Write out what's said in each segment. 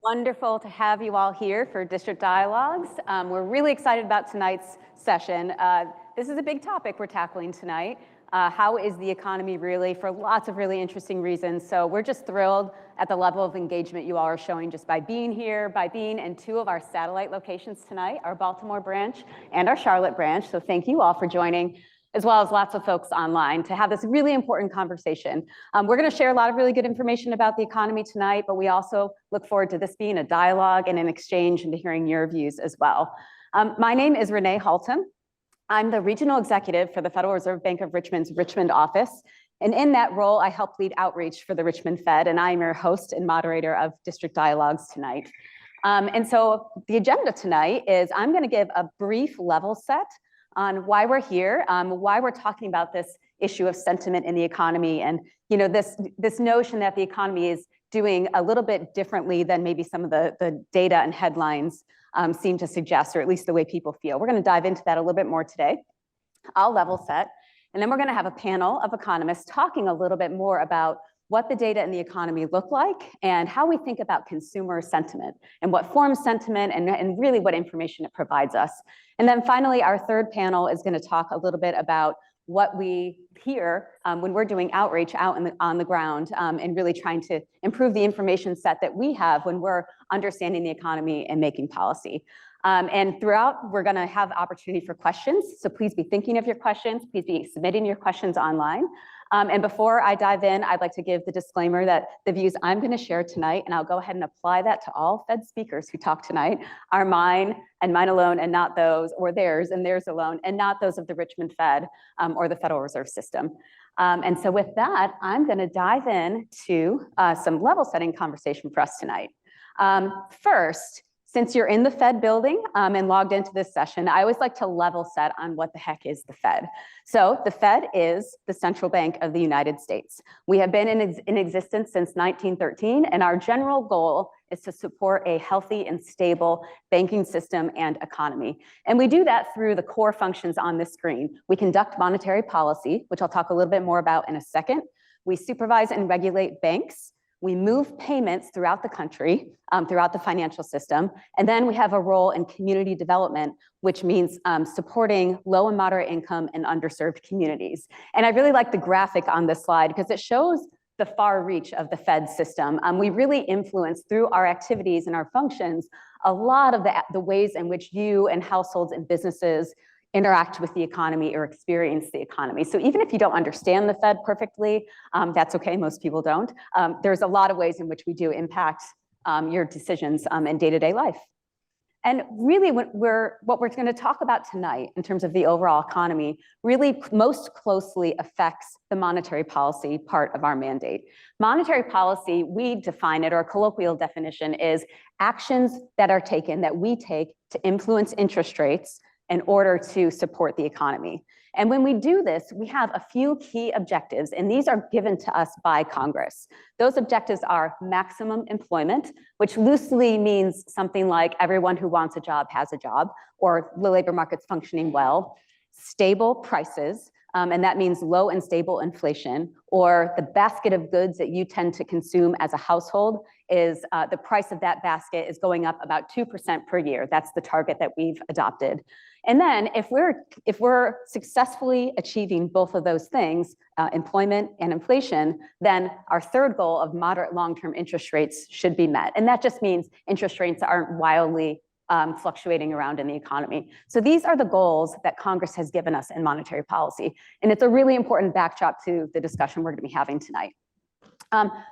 Wonderful to have you all here for District Dialogues. We're really excited about tonight's session. This is a big topic we're tackling tonight. How is the economy really, for lots of really interesting reasons. So we're just thrilled at the level of engagement you all are showing just by being here, by being in two of our satellite locations tonight, our Baltimore branch and our Charlotte branch. So thank you all for joining, as well as lots of folks online, to have this really important conversation. We're going to share a lot of really good information about the economy tonight, but we also look forward to this being a dialogue and an exchange and to hearing your views as well. My name is Renee Haltom. I'm the regional executive for the Federal Reserve Bank of Richmond's Richmond office. And in that role, I help lead outreach for the Richmond Fed, and I'm your host and moderator of District Dialogues tonight. And so the agenda tonight is I'm going to give a brief level set on why we're here, why we're talking about this issue of sentiment in the economy, and this notion that the economy is doing a little bit differently than maybe some of the data and headlines seem to suggest, or at least the way people feel. We're going to dive into that a little bit more today. I'll level set, and then we're going to have a panel of economists talking a little bit more about what the data in the economy look like and how we think about consumer sentiment and what forms sentiment and really what information it provides us. And then finally, our third panel is going to talk a little bit about what we hear when we're doing outreach out on the ground and really trying to improve the information set that we have when we're understanding the economy and making policy. And throughout, we're going to have opportunity for questions. So please be thinking of your questions. Please be submitting your questions online. And before I dive in, I'd like to give the disclaimer that the views I'm going to share tonight, and I'll go ahead and apply that to all Fed speakers who talk tonight, are mine and mine alone, and not those, or theirs and theirs alone, and not those of the Richmond Fed or the Federal Reserve System. And so with that, I'm going to dive into some level setting conversation for us tonight. First, since you're in the Fed building and logged into this session, I always like to level set on what the heck is the Fed. So the Fed is the central bank of the United States. We have been in existence since 1913, and our general goal is to support a healthy and stable banking system and economy. And we do that through the core functions on this screen. We conduct monetary policy, which I'll talk a little bit more about in a second. We supervise and regulate banks. We move payments throughout the country, throughout the financial system, and then we have a role in community development, which means supporting low and moderate income and underserved communities. And I really like the graphic on this slide because it shows the far reach of the Fed system. We really influence through our activities and our functions a lot of the ways in which you and households and businesses interact with the economy or experience the economy. So even if you don't understand the Fed perfectly, that's okay, most people don't. There's a lot of ways in which we do impact your decisions in day-to-day life. And really what we're going to talk about tonight in terms of the overall economy really most closely affects the monetary policy part of our mandate. Monetary policy, we define it, or a colloquial definition is actions that are taken, that we take to influence interest rates in order to support the economy. And when we do this, we have a few key objectives, and these are given to us by Congress. Those objectives are maximum employment, which loosely means something like everyone who wants a job has a job, or the labor market's functioning well, stable prices, and that means low and stable inflation, or the basket of goods that you tend to consume as a household is the price of that basket is going up about 2% per year. That's the target that we've adopted. And then if we're successfully achieving both of those things, employment and inflation, then our third goal of moderate long-term interest rates should be met. And that just means interest rates aren't wildly fluctuating around in the economy. So these are the goals that Congress has given us in monetary policy. And it's a really important backdrop to the discussion we're going to be having tonight.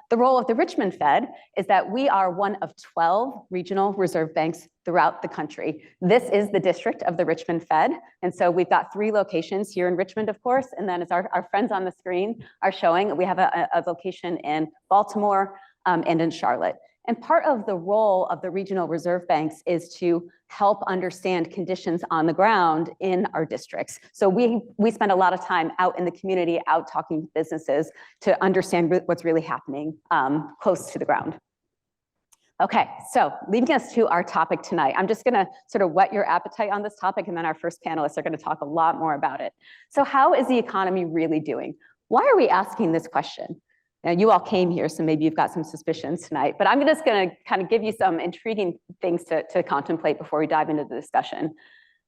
The role of the Richmond Fed is that we are one of 12 regional reserve banks throughout the country. This is the district of the Richmond Fed. And so we've got 3 locations here in Richmond, of course, and then as our friends on the screen are showing, we have a location in Baltimore and in Charlotte. And part of the role of the regional reserve banks is to help understand conditions on the ground in our districts. So we spend a lot of time out in the community, out talking to businesses to understand what's really happening close to the ground. Okay, so leading us to our topic tonight, I'm just gonna sort of whet your appetite on this topic, and then our first panelists are gonna talk a lot more about it. So how is the economy really doing? Why are we asking this question? Now, you all came here, so maybe you've got some suspicions tonight, but I'm just going to kind of give you some intriguing things to contemplate before we dive into the discussion.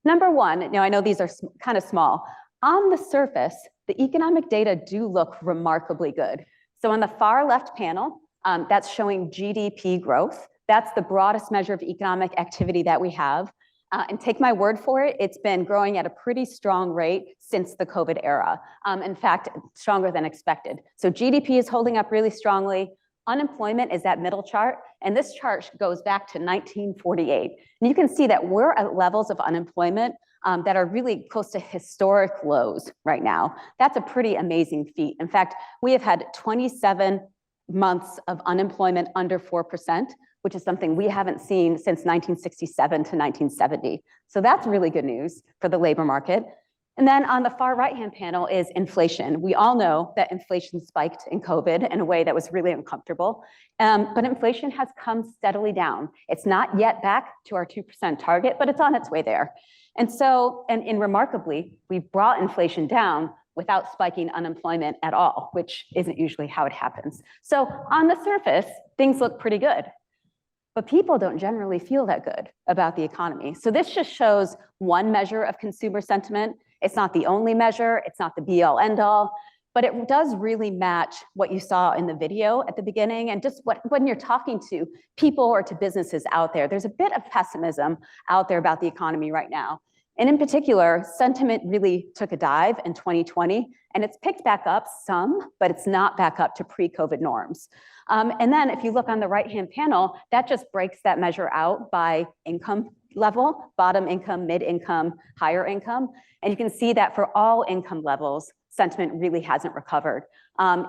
Number one, now I know these are kind of small. On the surface, the economic data do look remarkably good. So on the far left panel, that's showing GDP growth. That's the broadest measure of economic activity that we have. And take my word for it, it's been growing at a pretty strong rate since the COVID era. In fact, stronger than expected. So GDP is holding up really strongly. Unemployment is that middle chart, and this chart goes back to 1948. And you can see that we're at levels of unemployment that are really close to historic lows right now. That's a pretty amazing feat. In fact, we have had 27 months of unemployment under 4%, which is something we haven't seen since 1967 to 1970. So that's really good news for the labor market. And then on the far right-hand panel is inflation. We all know that inflation spiked in COVID in a way that was really uncomfortable, but inflation has come steadily down. It's not yet back to our 2% target, but it's on its way there. And so, and remarkably, we've brought inflation down without spiking unemployment at all, which isn't usually how it happens. So on the surface, things look pretty good. But people don't generally feel that good about the economy. So this just shows one measure of consumer sentiment. It's not the only measure, it's not the be-all end-all, but it does really match what you saw in the video at the beginning, and just when you're talking to people or to businesses out there, there's a bit of pessimism out there about the economy right now. And in particular, sentiment really took a dive in 2020, and it's picked back up some, but it's not back up to pre-COVID norms. And then if you look on the right-hand panel, that just breaks that measure out by income level, bottom income, mid-income, higher income. And you can see that for all income levels, sentiment really hasn't recovered.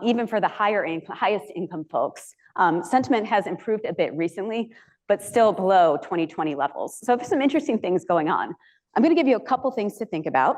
Even for the highest income folks, sentiment has improved a bit recently, but still below 2020 levels. So there's some interesting things going on. I'm going to give you a couple things to think about.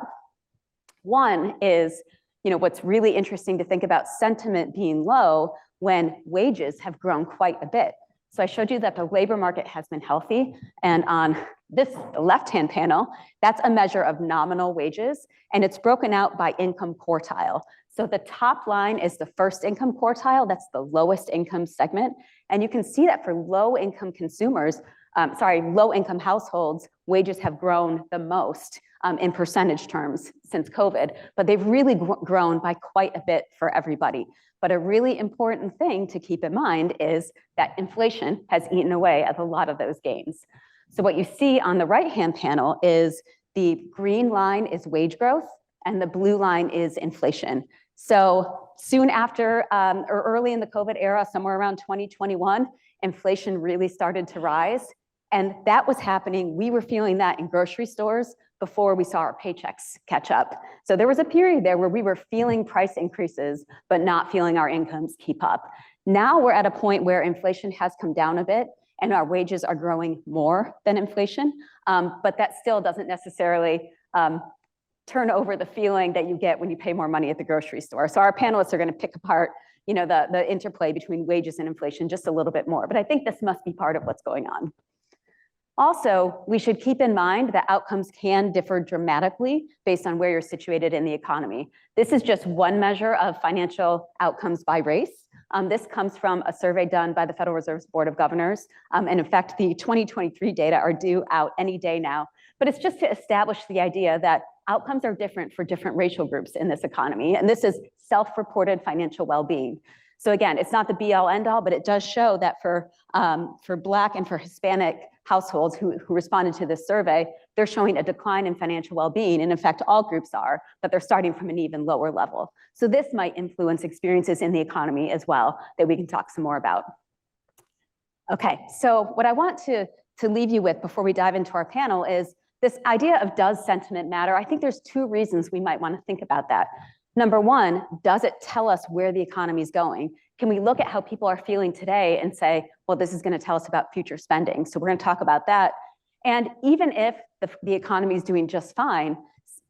One is, what's really interesting to think about sentiment being low when wages have grown quite a bit. So I showed you that the labor market has been healthy, and on this left-hand panel, that's a measure of nominal wages, and it's broken out by income quartile. So the top line is the first income quartile, that's the lowest income segment, and you can see that for low-income consumers, low-income households, wages have grown the most in percentage terms since COVID, but they've really grown by quite a bit for everybody. But a really important thing to keep in mind is that inflation has eaten away at a lot of those gains. So what you see on the right-hand panel is the green line is wage growth and the blue line is inflation. So soon after, or early in the COVID era, somewhere around 2021, inflation really started to rise. And that was happening, we were feeling that in grocery stores before we saw our paychecks catch up. So there was a period there where we were feeling price increases, but not feeling our incomes keep up. Now we're at a point where inflation has come down a bit and our wages are growing more than inflation, but that still doesn't necessarily turn over the feeling that you get when you pay more money at the grocery store. So our panelists are gonna pick apart the interplay between wages and inflation just a little bit more, but I think this must be part of what's going on. Also, we should keep in mind that outcomes can differ dramatically based on where you're situated in the economy. This is just one measure of financial outcomes by race. This comes from a survey done by the Federal Reserve's Board of Governors. And in fact, the 2023 data are due out any day now. But it's just to establish the idea that outcomes are different for different racial groups in this economy. And this is self-reported financial well-being. So again, it's not the be-all end-all, but it does show that for Black and for Hispanic households who responded to this survey, they're showing a decline in financial well-being, and in fact, all groups are, but they're starting from an even lower level. So this might influence experiences in the economy as well that we can talk some more about. Okay, so what I want to leave you with before we dive into our panel is this idea of does sentiment matter? I think there's two reasons we might want to think about that. Number one, does it tell us where the economy is going? Can we look at how people are feeling today and say, well, this is going to tell us about future spending? So we're going to talk about that. And even if the economy is doing just fine,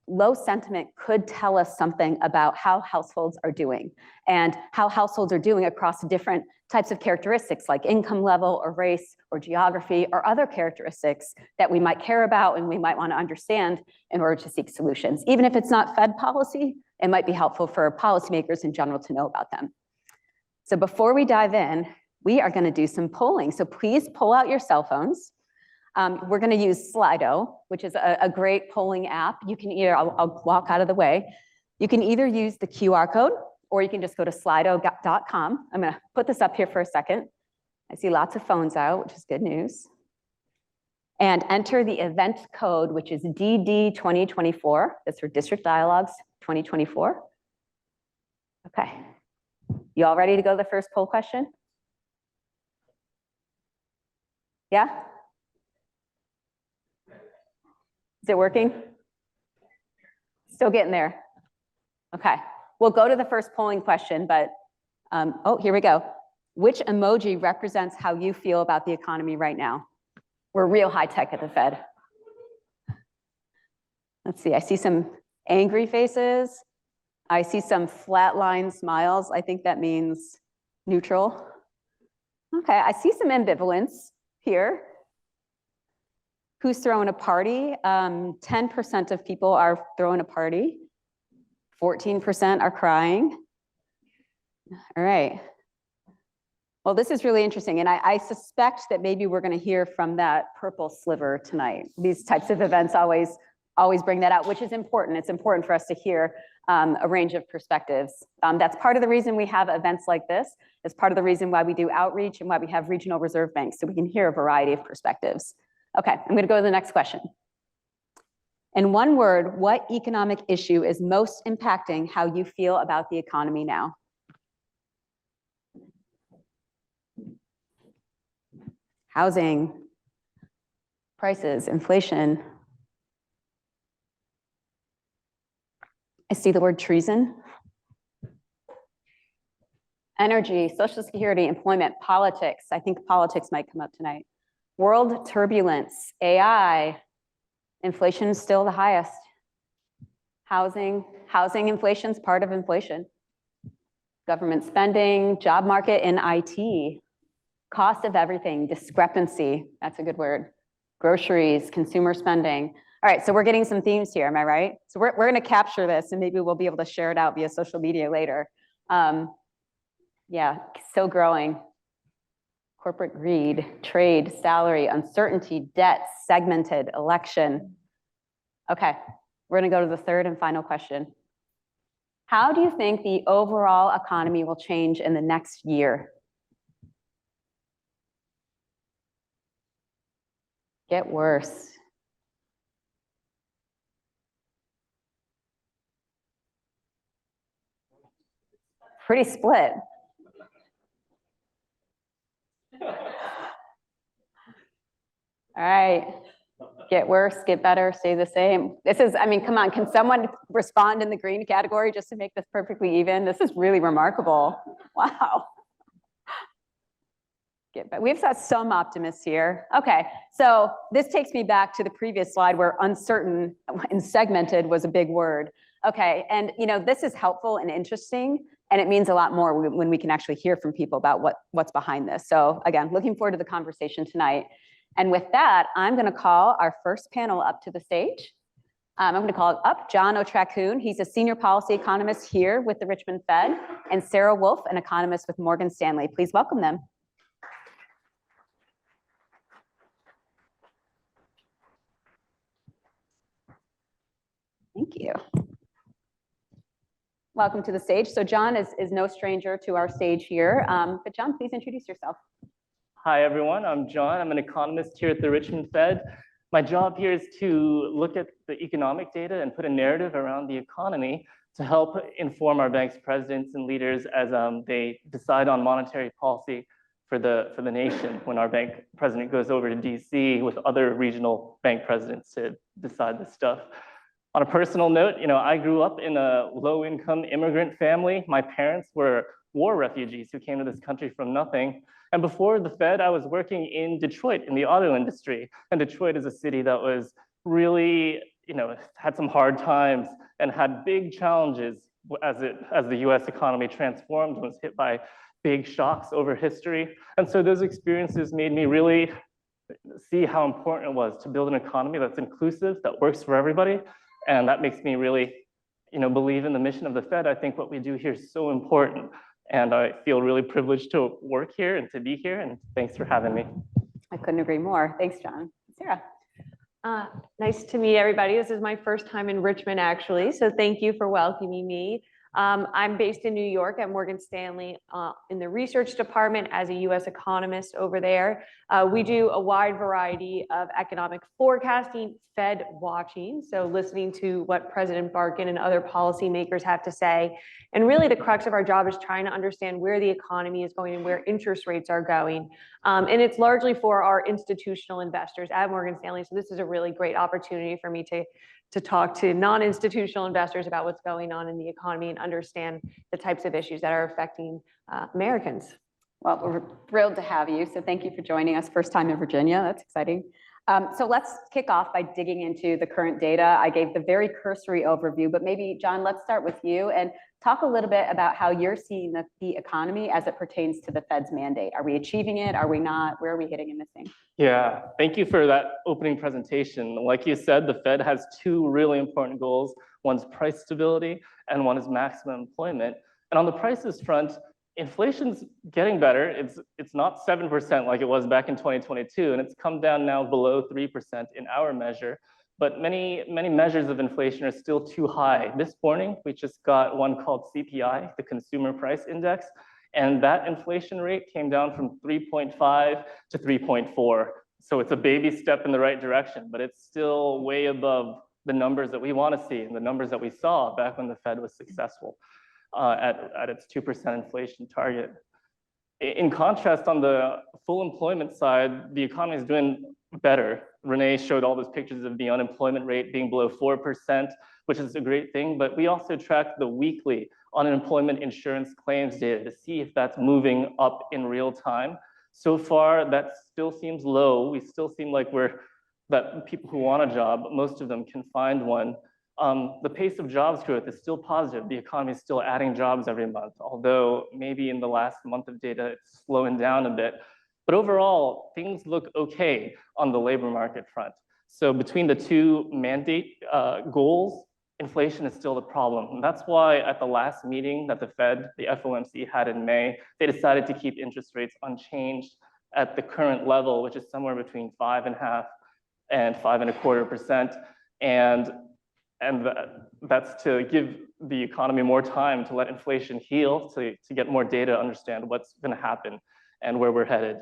low sentiment could tell us something about how households are doing and how households are doing across different types of characteristics like income level or race or geography or other characteristics that we might care about and we might want to understand in order to seek solutions. Even if it's not Fed policy, it might be helpful for policymakers in general to know about them. So before we dive in, we are going to do some polling. So please pull out your cell phones. We're going to use Slido, which is a great polling app. You can either, I'll walk out of the way. You can either use the QR code, or you can just go to slido.com. I'm going to put this up here for a second. I see lots of phones out, which is good news. And enter the event code, which is DD2024. That's for District Dialogues 2024. Okay. You all ready to go to the first poll question? Yeah? Is it working? Still getting there. Okay. We'll go to the first polling question, but oh, here we go. Which emoji represents how you feel about the economy right now? We're real high tech at the Fed. Let's see, I see some angry faces. I see some flatline smiles. I think that means neutral. Okay, I see some ambivalence here. Who's throwing a party? 10% of people are throwing a party. 14% are crying. All right. Well, this is really interesting, and I suspect that maybe we're going to hear from that purple sliver tonight. These types of events always bring that out, which is important. It's important for us to hear a range of perspectives. That's part of the reason we have events like this. It's part of the reason why we do outreach and why we have regional reserve banks, so we can hear a variety of perspectives. Okay, I'm going to go to the next question. In one word, what economic issue is most impacting how you feel about the economy now? Housing, prices, inflation. I see the word treason. Energy, Social Security, employment, politics. I think politics might come up tonight. World turbulence, AI, inflation is still the highest. Housing inflation is part of inflation. Government spending, job market in IT, cost of everything, discrepancy, that's a good word. Groceries, consumer spending. All right, so we're getting some themes here, am I right? So we're gonna capture this and maybe we'll be able to share it out via social media later. Yeah, still growing. Corporate greed, trade, salary, uncertainty, debt, segmented, election. Okay, we're gonna go to the third and final question. How do you think the overall economy will change in the next year? Get worse. Pretty split. All right, get worse, get better, stay the same. This is, I mean, come on, can someone respond in the green category just to make this perfectly even? This is really remarkable. Wow. We've got some optimists here. Okay, so this takes me back to the previous slide where uncertain and segmented was a big word. Okay, and you know, this is helpful and interesting, and it means a lot more when we can actually hear from people about what's behind this. So again, looking forward to the conversation tonight. And with that, I'm gonna call our first panel up to the stage. I'm gonna call up John Otracun. He's a senior policy economist here with the Richmond Fed, and Sarah Wolf, an economist with Morgan Stanley. Please welcome them. Thank you. Welcome to the stage. So John is no stranger to our stage here, but John, please introduce yourself. Hi, everyone. I'm John. I'm an economist here at the Richmond Fed. My job here is to look at the economic data and put a narrative around the economy to help inform our bank's presidents and leaders as they decide on monetary policy for the nation when our bank president goes over to DC with other regional bank presidents to decide this stuff. On a personal note, you know, I grew up in a low-income immigrant family. My parents were war refugees who came to this country from nothing. And before the Fed, I was working in Detroit in the auto industry. And Detroit is a city that was really, you know, had some hard times and had big challenges as the US economy transformed and was hit by big shocks over history. And so those experiences made me really see how important it was to build an economy that's inclusive, that works for everybody. And that makes me really, you know, believe in the mission of the Fed. I think what we do here is so important. And I feel really privileged to work here and to be here, and thanks for having me. I couldn't agree more. Thanks, John. Sarah. Nice to meet everybody. This is my first time in Richmond, actually, so thank you for welcoming me. I'm based in New York at Morgan Stanley in the research department as a US economist over there. We do a wide variety of economic forecasting, Fed watching, so listening to what President Barkin and other policymakers have to say. And really the crux of our job is trying to understand where the economy is going and where interest rates are going. And it's largely for our institutional investors at Morgan Stanley. So this is a really great opportunity for me to talk to non-institutional investors about what's going on in the economy and understand the types of issues that are affecting Americans. Well, we're thrilled to have you. So thank you for joining us. First time in Virginia. That's exciting. So let's kick off by digging into the current data. I gave the very cursory overview, but maybe, John, let's start with you and talk a little bit about how you're seeing the economy as it pertains to the Fed's mandate. Are we achieving it? Are we not? Where are we hitting and missing? Yeah, thank you for that opening presentation. Like you said, the Fed has two really important goals. One's price stability and one is maximum employment. And on the prices front, inflation's getting better. It's not 7% like it was back in 2022, and it's come down now below 3% in our measure. But many measures of inflation are still too high. This morning, we just got one called CPI, the Consumer Price Index, and that inflation rate came down from 3.5 to 3.4. So it's a baby step in the right direction, but it's still way above the numbers that we want to see and the numbers that we saw back when the Fed was successful at its 2% inflation target. In contrast, on the full employment side, the economy is doing better. Renee showed all those pictures of the unemployment rate being below 4%, which is a great thing, but we also track the weekly unemployment insurance claims data to see if that's moving up in real time. So far, that still seems low. We still seem like that people who want a job, most of them can find one. The pace of jobs growth is still positive. The economy is still adding jobs every month, although maybe in the last month of data, it's slowing down a bit. But overall, things look okay on the labor market front. So between the two mandate goals, inflation is still the problem. And that's why at the last meeting that the Fed, the FOMC had in May, they decided to keep interest rates unchanged at the current level, which is somewhere between 5.5% and 5.25%. And that's to give the economy more time to let inflation heal, to get more data to understand what's going to happen and where we're headed.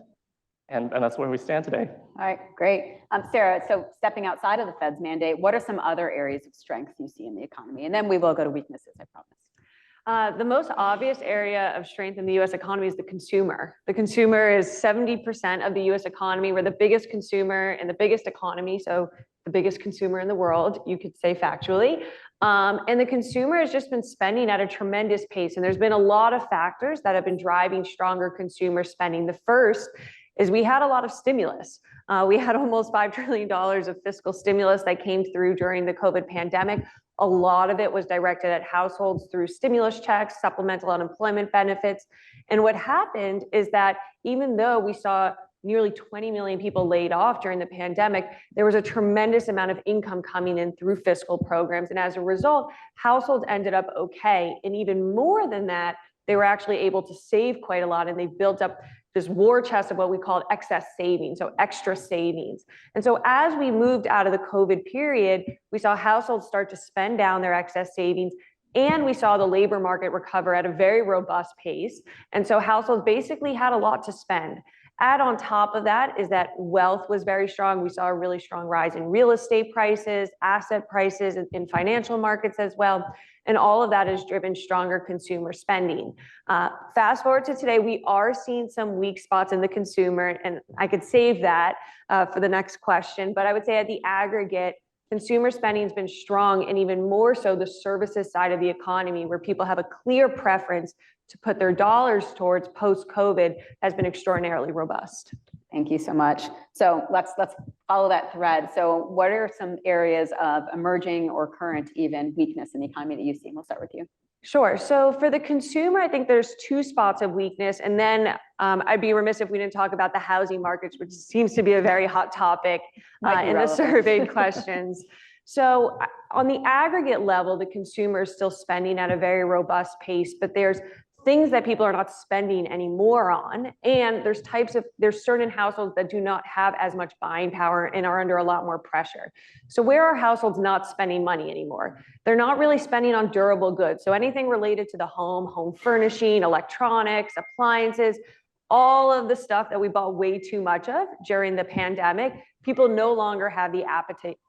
And that's where we stand today. All right, great. Sarah, so stepping outside of the Fed's mandate, what are some other areas of strength you see in the economy? And then we will go to weaknesses, I promise. The most obvious area of strength in the US economy is the consumer. The consumer is 70% of the US economy. We're the biggest consumer and the biggest economy, so the biggest consumer in the world, you could say factually. And the consumer has just been spending at a tremendous pace. And there's been a lot of factors that have been driving stronger consumer spending. The first is we had a lot of stimulus. We had almost $5 trillion of fiscal stimulus that came through during the COVID pandemic. A lot of it was directed at households through stimulus checks, supplemental unemployment benefits. And what happened is that even though we saw nearly 20 million people laid off during the pandemic, there was a tremendous amount of income coming in through fiscal programs. And as a result, households ended up okay. And even more than that, they were actually able to save quite a lot, and they built up this war chest of what we called excess savings, so extra savings. And so as we moved out of the COVID period, we saw households start to spend down their excess savings, and we saw the labor market recover at a very robust pace. And so households basically had a lot to spend. Add on top of that is that wealth was very strong. We saw a really strong rise in real estate prices, asset prices in financial markets as well. And all of that has driven stronger consumer spending. Fast forward to today, we are seeing some weak spots in the consumer, and I could save that for the next question. But I would say at the aggregate, consumer spending has been strong, and even more so the services side of the economy, where people have a clear preference to put their dollars towards post-COVID, has been extraordinarily robust. Thank you so much. So let's follow that thread. So what are some areas of emerging or current even weakness in the economy that you see? And we'll start with you. Sure. So for the consumer, I think there's two spots of weakness. And then I'd be remiss if we didn't talk about the housing markets, which seems to be a very hot topic in the surveyed questions. So on the aggregate level, the consumer is still spending at a very robust pace, but there's things that people are not spending anymore on. And there's certain households that do not have as much buying power and are under a lot more pressure. So where are households not spending money anymore? They're not really spending on durable goods. So anything related to the home furnishing, electronics, appliances, all of the stuff that we bought way too much of during the pandemic, people no longer have the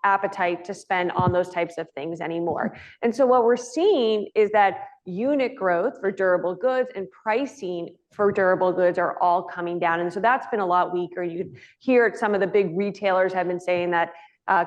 appetite to spend on those types of things anymore. And so what we're seeing is that unit growth for durable goods and pricing for durable goods are all coming down. And so that's been a lot weaker. You could hear some of the big retailers have been saying that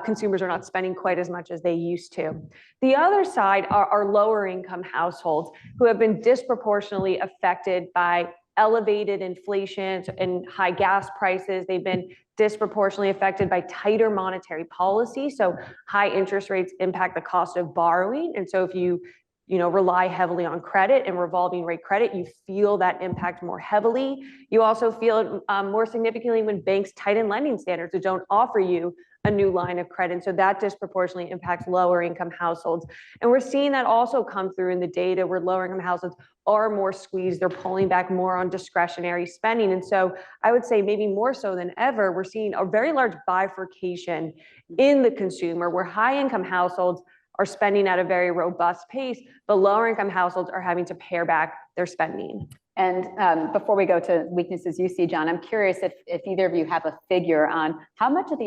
consumers are not spending quite as much as they used to. The other side are lower income households who have been disproportionately affected by elevated inflation and high gas prices. They've been disproportionately affected by tighter monetary policy. So high interest rates impact the cost of borrowing. And so if you rely heavily on credit and revolving rate credit, you feel that impact more heavily. You also feel it more significantly when banks tighten lending standards that don't offer you a new line of credit. And so that disproportionately impacts lower income households. And we're seeing that also come through in the data where lower income households are more squeezed. They're pulling back more on discretionary spending. And so I would say maybe more so than ever, we're seeing a very large bifurcation in the consumer where high income households are spending at a very robust pace, but lower income households are having to pare back their spending. And before we go to weaknesses you see, John, I'm curious if either of you have a figure on how much of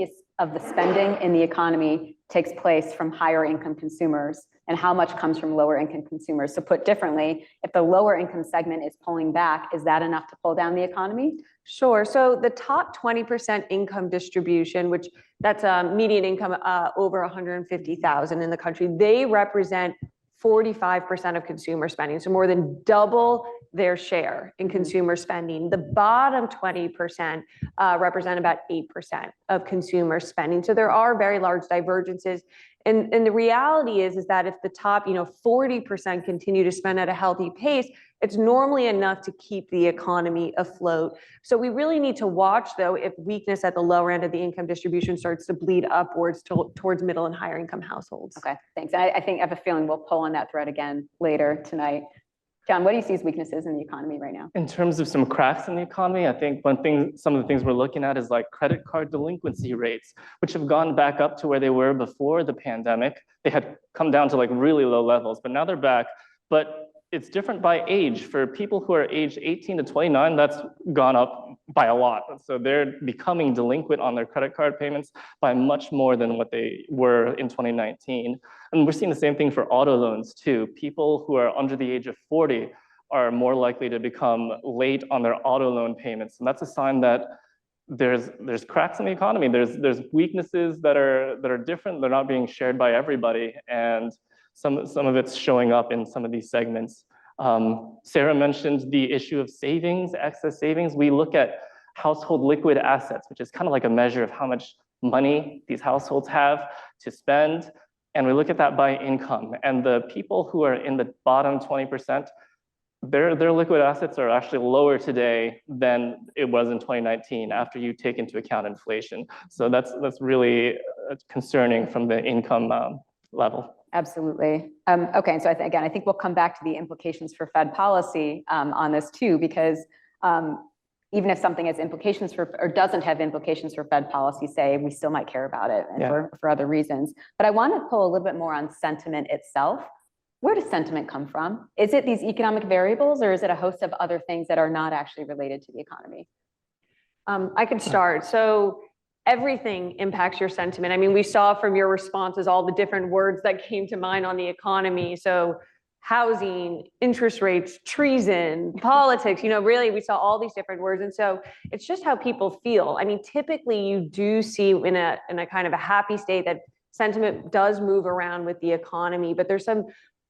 the spending in the economy takes place from higher income consumers and how much comes from lower income consumers. So put differently, if the lower income segment is pulling back, is that enough to pull down the economy? Sure. So the top 20% income distribution, which that's a median income over 150,000 in the country, they represent 45% of consumer spending. So more than double their share in consumer spending. The bottom 20% represent about 8% of consumer spending. So there are very large divergences. And the reality is that if the top 40% continue to spend at a healthy pace, it's normally enough to keep the economy afloat. So we really need to watch, though, if weakness at the lower end of the income distribution starts to bleed upwards towards middle and higher income households. Okay, thanks. I have a feeling we'll pull on that thread again later tonight. John, what do you see as weaknesses in the economy right now? In terms of some cracks in the economy, I think some of the things we're looking at is like credit card delinquency rates, which have gone back up to where they were before the pandemic. They had come down to like really low levels, but now they're back. But it's different by age. For people who are aged 18 to 29, that's gone up by a lot. So they're becoming delinquent on their credit card payments by much more than what they were in 2019. And we're seeing the same thing for auto loans too. People who are under the age of 40 are more likely to become late on their auto loan payments. And that's a sign that there's cracks in the economy. There's weaknesses that are different. They're not being shared by everybody. And some of it's showing up in some of these segments. Sarah mentioned the issue of savings, excess savings. We look at household liquid assets, which is kind of like a measure of how much money these households have to spend. And we look at that by income. And the people who are in the bottom 20%, their liquid assets are actually lower today than it was in 2019 after you take into account inflation. So that's really concerning from the income level. Absolutely. Okay, so I think we'll come back to the implications for Fed policy on this too, because even if something has implications for or doesn't have implications for Fed policy, say, we still might care about it and for other reasons. But I want to pull a little bit more on sentiment itself. Where does sentiment come from? Is it these economic variables, or is it a host of other things that are not actually related to the economy? I could start. So everything impacts your sentiment. I mean, we saw from your responses all the different words that came to mind on the economy. So housing, interest rates, treason, politics, really we saw all these different words. And so it's just how people feel. I mean, typically you do see in a kind of a happy state that sentiment does move around with the economy, but there's some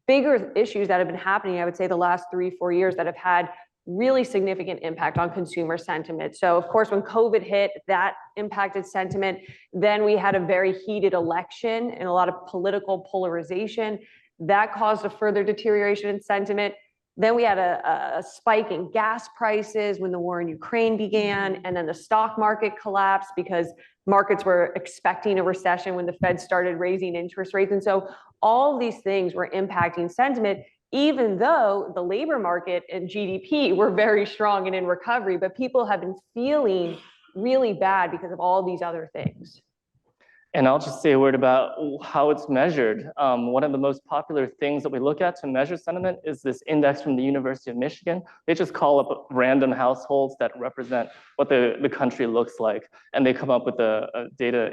bigger issues that have been happening, I would say the last 3-4 years, that have had really significant impact on consumer sentiment. So of course, when COVID hit, that impacted sentiment. Then we had a very heated election and a lot of political polarization. That caused a further deterioration in sentiment. Then we had a spike in gas prices when the war in Ukraine began, and then the stock market collapsed because markets were expecting a recession when the Fed started raising interest rates. And so all of these things were impacting sentiment, even though the labor market and GDP were very strong and in recovery, but people have been feeling really bad because of all these other things. And I'll just say a word about how it's measured. One of the most popular things that we look at to measure sentiment is this index from the University of Michigan. They just call up random households that represent what the country looks like. And they come up with a data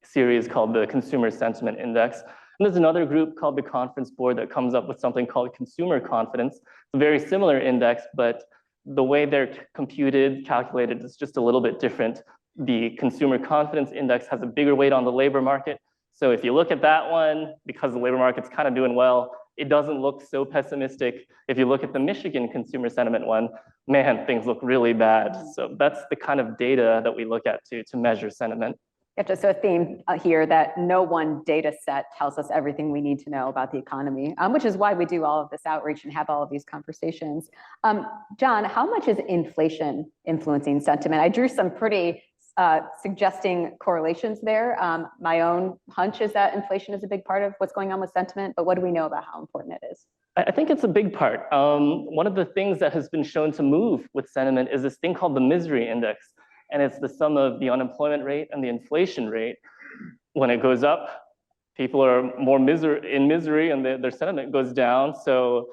series called the Consumer Sentiment Index. And there's another group called the Conference Board that comes up with something called Consumer Confidence. It's a very similar index, but the way they're computed, calculated is just a little bit different. The Consumer Confidence Index has a bigger weight on the labor market. So if you look at that one, because the labor market's kind of doing well, it doesn't look so pessimistic. If you look at the Michigan Consumer Sentiment one, man, things look really bad. So that's the kind of data that we look at to measure sentiment. Gotcha. So a theme here that no one data set tells us everything we need to know about the economy, which is why we do all of this outreach and have all of these conversations. John, how much is inflation influencing sentiment? I drew some pretty suggesting correlations there. My own hunch is that inflation is a big part of what's going on with sentiment, but what do we know about how important it is? I think it's a big part. One of the things that has been shown to move with sentiment is this thing called the misery index. And it's the sum of the unemployment rate and the inflation rate. When it goes up, people are more in misery and their sentiment goes down. So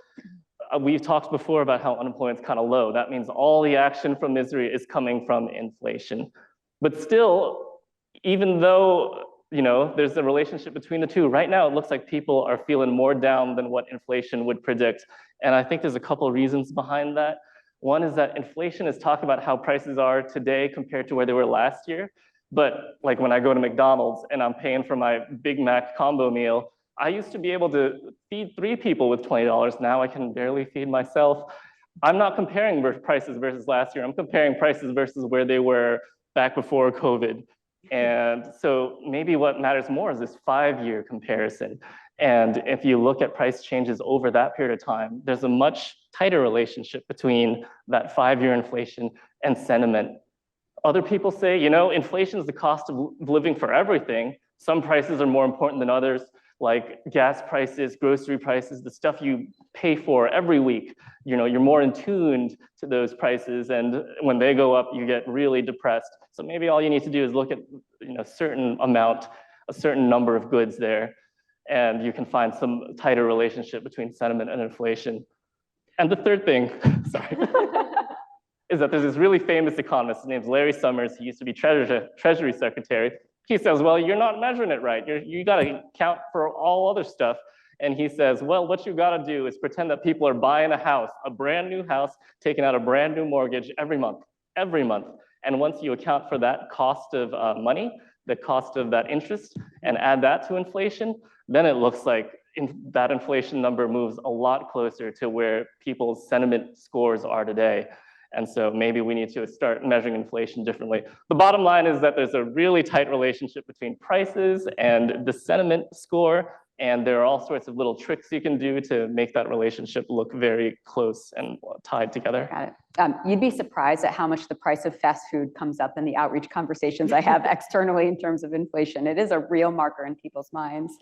we've talked before about how unemployment's kind of low. That means all the action from misery is coming from inflation. But still, even though there's a relationship between the two, right now it looks like people are feeling more down than what inflation would predict. And I think there's a couple of reasons behind that. One is that inflation is talking about how prices are today compared to where they were last year. But like when I go to McDonald's and I'm paying for my Big Mac combo meal, I used to be able to feed 3 people with $20. Now I can barely feed myself. I'm not comparing prices versus last year. I'm comparing prices versus where they were back before COVID. And so maybe what matters more is this 5-year comparison. And if you look at price changes over that period of time, there's a much tighter relationship between that 5-year inflation and sentiment. Other people say, inflation is the cost of living for everything. Some prices are more important than others, like gas prices, grocery prices, the stuff you pay for every week. You're more in tuned to those prices, and when they go up, you get really depressed. So maybe all you need to do is look at a certain number of goods there, and you can find some tighter relationship between sentiment and inflation. And the third thing, sorry, is that there's this really famous economist. His name's Larry Summers. He used to be Treasury Secretary. He says, well, you're not measuring it right. You got to count for all other stuff. And he says, well, what you got to do is pretend that people are buying a house, a brand new house, taking out a brand new mortgage every month. And once you account for that cost of money, the cost of that interest, and add that to inflation, then it looks like that inflation number moves a lot closer to where people's sentiment scores are today. And so maybe we need to start measuring inflation differently. The bottom line is that there's a really tight relationship between prices and the sentiment score. And there are all sorts of little tricks you can do to make that relationship look very close and tied together. Got it. You'd be surprised at how much the price of fast food comes up in the outreach conversations I have externally in terms of inflation. It is a real marker in people's minds.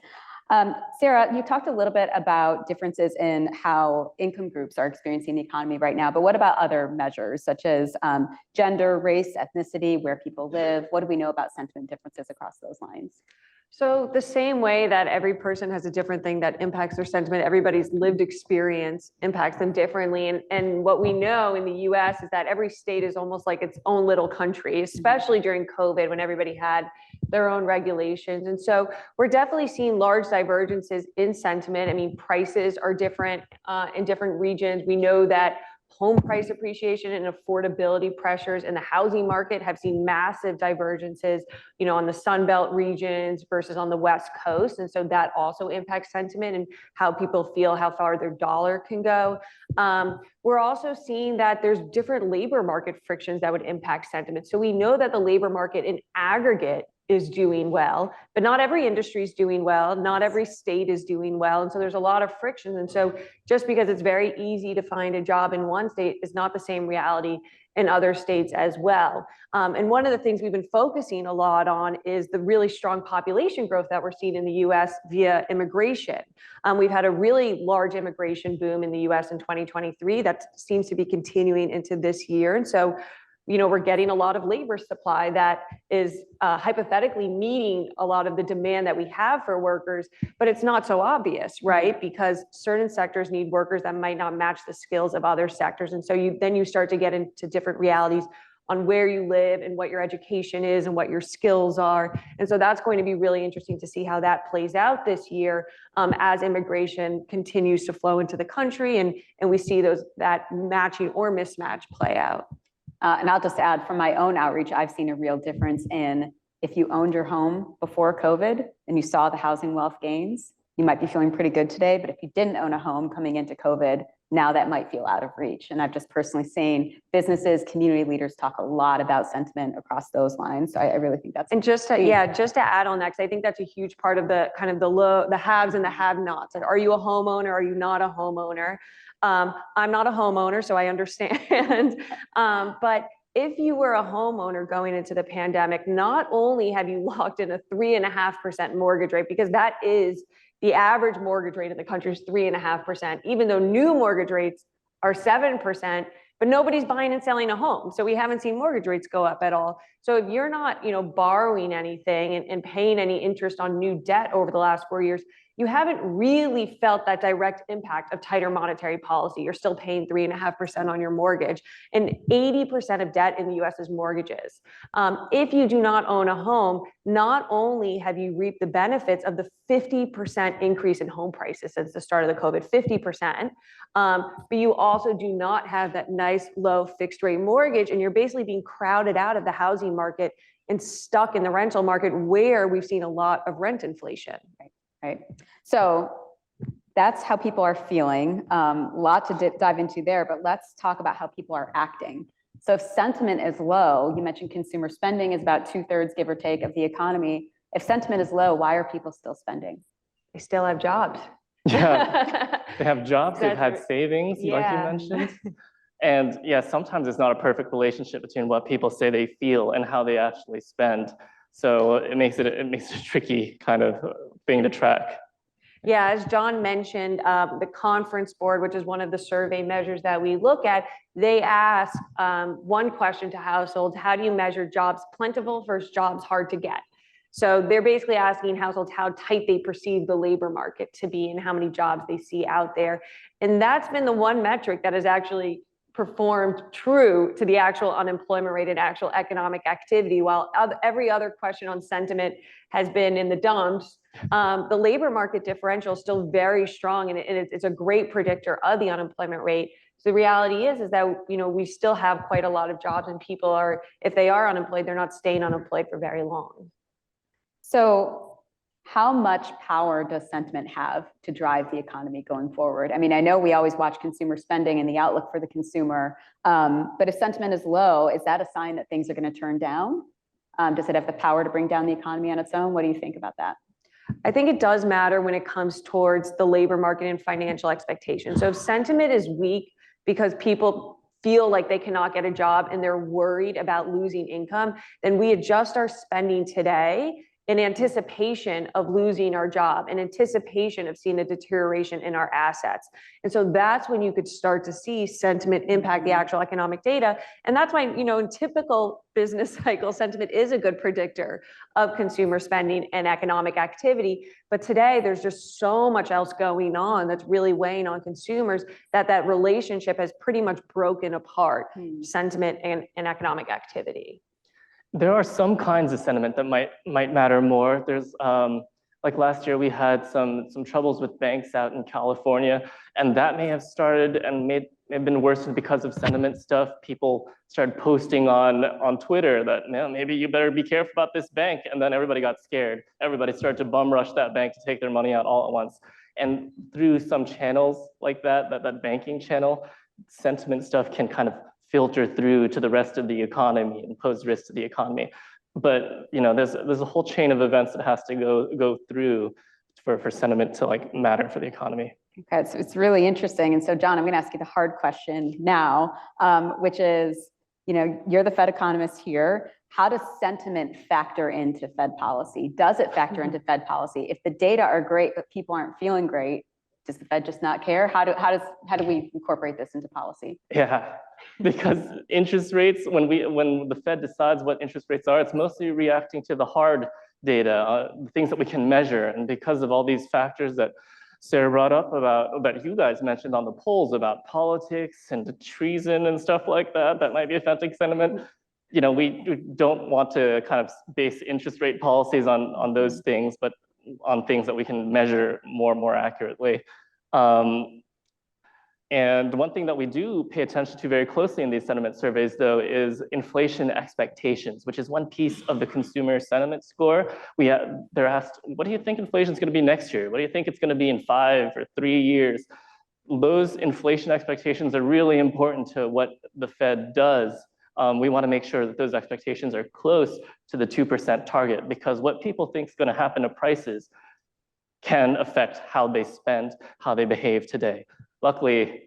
Sarah, you talked a little bit about differences in how income groups are experiencing the economy right now, but what about other measures such as gender, race, ethnicity, where people live? What do we know about sentiment differences across those lines? So the same way that every person has a different thing that impacts their sentiment, everybody's lived experience impacts them differently. And what we know in the US is that every state is almost like its own little country, especially during COVID when everybody had their own regulations. And so we're definitely seeing large divergences in sentiment. I mean, prices are different in different regions. We know that home price appreciation and affordability pressures in the housing market have seen massive divergences, on the Sun Belt regions versus on the West Coast. And so that also impacts sentiment and how people feel, how far their dollar can go. We're also seeing that there's different labor market frictions that would impact sentiment. So we know that the labor market in aggregate is doing well, but not every industry is doing well. Not every state is doing well. And so there's a lot of friction. And so just because it's very easy to find a job in one state is not the same reality in other states as well. And one of the things we've been focusing a lot on is the really strong population growth that we're seeing in the US via immigration. We've had a really large immigration boom in the US in 2023 that seems to be continuing into this year. And so we're getting a lot of labor supply that is hypothetically meeting a lot of the demand that we have for workers, but it's not so obvious, right? Because certain sectors need workers that might not match the skills of other sectors. And so then you start to get into different realities on where you live and what your education is and what your skills are. And so that's going to be really interesting to see how that plays out this year as immigration continues to flow into the country and we see that matching or mismatch play out. And I'll just add from my own outreach, I've seen a real difference in if you owned your home before COVID and you saw the housing wealth gains, you might be feeling pretty good today. But if you didn't own a home coming into COVID, now that might feel out of reach. And I've just personally seen businesses, community leaders talk a lot about sentiment across those lines. So I really think that's. And just to add on that, because I think that's a huge part of the kind of the haves and the have-nots. Like, are you a homeowner? Are you not a homeowner? I'm not a homeowner, so I understand. But if you were a homeowner going into the pandemic, not only have you locked in a 3.5% mortgage rate, because that is the average mortgage rate in the country is 3.5%, even though new mortgage rates are 7%, but nobody's buying and selling a home. So we haven't seen mortgage rates go up at all. So if you're not, borrowing anything and paying any interest on new debt over the last 4 years, you haven't really felt that direct impact of tighter monetary policy. You're still paying 3.5% on your mortgage. And 80% of debt in the US is mortgages. If you do not own a home, not only have you reaped the benefits of the 50% increase in home prices since the start of the COVID, 50%, but you also do not have that nice low fixed rate mortgage, and you're basically being crowded out of the housing market and stuck in the rental market where we've seen a lot of rent inflation. Right. So that's how people are feeling. Lot to dive into there, but let's talk about how people are acting. So if sentiment is low, you mentioned consumer spending is about 2/3, give or take, of the economy. If sentiment is low, why are people still spending? They still have jobs. Yeah, they have jobs, they've had savings, like you mentioned. And yeah, sometimes it's not a perfect relationship between what people say they feel and how they actually spend. So it makes it a tricky kind of thing to track. Yeah, as John mentioned, the Conference Board, which is one of the survey measures that we look at, they ask one question to households: how do you measure jobs plentiful versus jobs hard to get? So they're basically asking households how tight they perceive the labor market to be and how many jobs they see out there. And that's been the one metric that has actually performed true to the actual unemployment rate and actual economic activity, while every other question on sentiment has been in the dumps. The labor market differential is still very strong, and it's a great predictor of the unemployment rate. So the reality is that we still have quite a lot of jobs, and people are, if they are unemployed, they're not staying unemployed for very long. So how much power does sentiment have to drive the economy going forward? I mean, I know we always watch consumer spending and the outlook for the consumer, but if sentiment is low, is that a sign that things are going to turn down? Does it have the power to bring down the economy on its own? What do you think about that? I think it does matter when it comes towards the labor market and financial expectations. So if sentiment is weak because people feel like they cannot get a job and they're worried about losing income, then we adjust our spending today in anticipation of losing our job, in anticipation of seeing a deterioration in our assets. And so that's when you could start to see sentiment impact the actual economic data. And that's why, in typical business cycle, sentiment is a good predictor of consumer spending and economic activity. But today, there's just so much else going on that's really weighing on consumers that relationship has pretty much broken apart, sentiment and economic activity. There are some kinds of sentiment that might matter more. There's like last year we had some troubles with banks out in California, and that may have started and may have been worsened because of sentiment stuff. People started posting on Twitter that maybe you better be careful about this bank, and then everybody got scared. Everybody started to bum rush that bank to take their money out all at once. And through some channels like that banking channel, sentiment stuff can kind of filter through to the rest of the economy and pose risk to the economy. But there's a whole chain of events that has to go through for sentiment to like matter for the economy. Okay, so it's really interesting. And so, John, I'm going to ask you the hard question now, which is, you're the Fed economist here. How does sentiment factor into Fed policy? Does it factor into Fed policy? If the data are great, but people aren't feeling great, does the Fed just not care? How do we incorporate this into policy? Yeah, because interest rates, when the Fed decides what interest rates are, it's mostly reacting to the hard data, the things that we can measure. And because of all these factors that Sarah brought up that you guys mentioned on the polls about politics and treason and stuff like that might be affecting sentiment. We don't want to kind of base interest rate policies on those things, but on things that we can measure more accurately. And one thing that we do pay attention to very closely in these sentiment surveys, though, is inflation expectations, which is one piece of the consumer sentiment score. They're asked, what do you think inflation is going to be next year? What do you think it's going to be in 5 or 3 years? Those inflation expectations are really important to what the Fed does. We want to make sure that those expectations are close to the 2% target, because what people think is going to happen to prices can affect how they spend, how they behave today. Luckily,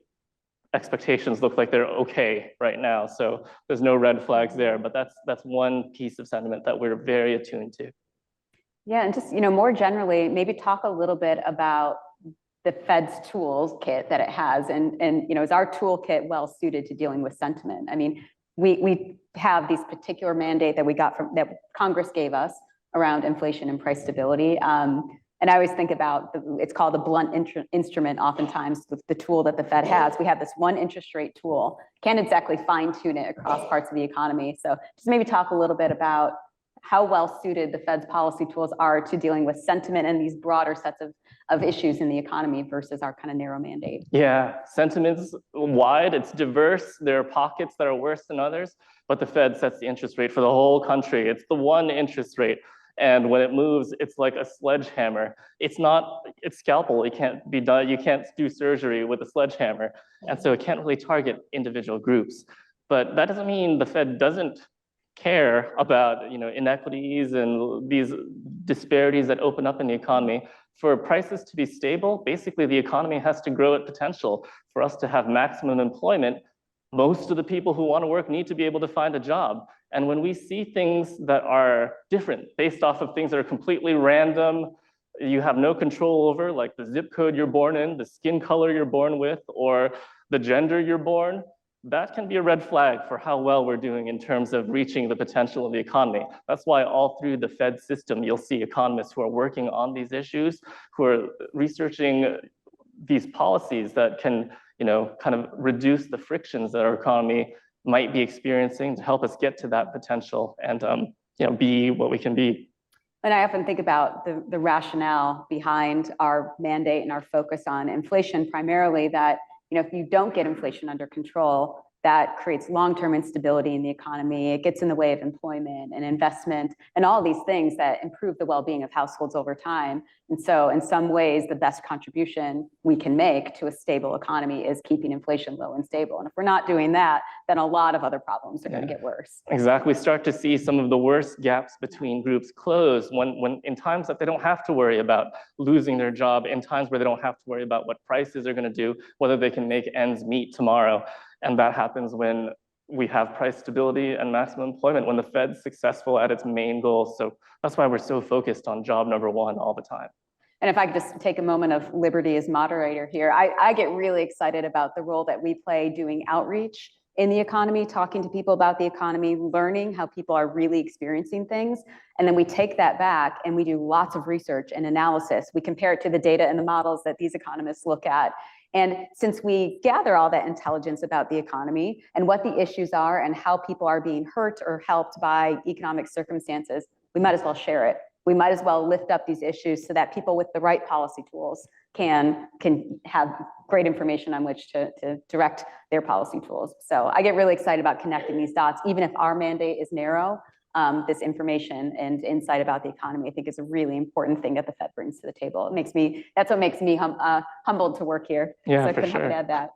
expectations look like they're okay right now, so there's no red flags there, but that's one piece of sentiment that we're very attuned to. Yeah, and just more generally, maybe talk a little bit about the Fed's tools kit that it has, and is our toolkit well suited to dealing with sentiment? I mean, we have these particular mandate that we got that Congress gave us around inflation and price stability. And I always think about, it's called the blunt instrument oftentimes, the tool that the Fed has. We have this one interest rate tool, can't exactly fine tune it across parts of the economy. So just maybe talk a little bit about how well suited the Fed's policy tools are to dealing with sentiment and these broader sets of issues in the economy versus our kind of narrow mandate. Yeah, sentiment's wide, it's diverse. There are pockets that are worse than others, but the Fed sets the interest rate for the whole country. It's the one interest rate. And when it moves, it's like a sledgehammer. It's scalpel. It can't be done. You can't do surgery with a sledgehammer. And so it can't really target individual groups. But that doesn't mean the Fed doesn't care about inequities and these disparities that open up in the economy. For prices to be stable, basically the economy has to grow at potential. For us to have maximum employment, most of the people who want to work need to be able to find a job. And when we see things that are different based off of things that are completely random, you have no control over, like the zip code you're born in, the skin color you're born with, or the gender you're born, that can be a red flag for how well we're doing in terms of reaching the potential of the economy. That's why all through the Fed system, you'll see economists who are working on these issues, who are researching these policies that can kind of reduce the frictions that our economy might be experiencing to help us get to that potential and be what we can be. And I often think about the rationale behind our mandate and our focus on inflation, primarily that if you don't get inflation under control, that creates long-term instability in the economy. It gets in the way of employment and investment and all these things that improve the well-being of households over time. And so in some ways, the best contribution we can make to a stable economy is keeping inflation low and stable. And if we're not doing that, then a lot of other problems are going to get worse. Exactly. We start to see some of the worst gaps between groups close when in times that they don't have to worry about losing their job, in times where they don't have to worry about what prices are going to do, whether they can make ends meet tomorrow. And that happens when we have price stability and maximum employment, when the Fed's successful at its main goals. So that's why we're so focused on job number one all the time. And if I could just take a moment of liberty as moderator here, I get really excited about the role that we play doing outreach in the economy, talking to people about the economy, learning how people are really experiencing things. And then we take that back and we do lots of research and analysis. We compare it to the data and the models that these economists look at. And since we gather all that intelligence about the economy and what the issues are and how people are being hurt or helped by economic circumstances, we might as well share it. We might as well lift up these issues so that people with the right policy tools can have great information on which to direct their policy tools. So I get really excited about connecting these dots. Even if our mandate is narrow, this information and insight about the economy, I think, is a really important thing that the Fed brings to the table. That's what makes me humbled to work here. Yeah, so I for couldn't help sure. but add that.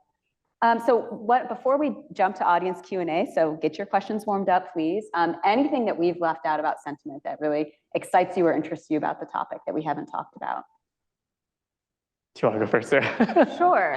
Before we jump to audience Q&A, so get your questions warmed up, please. Anything that we've left out about sentiment that really excites you or interests you about the topic that we haven't talked about? Do you want to go first, Sarah? Sure.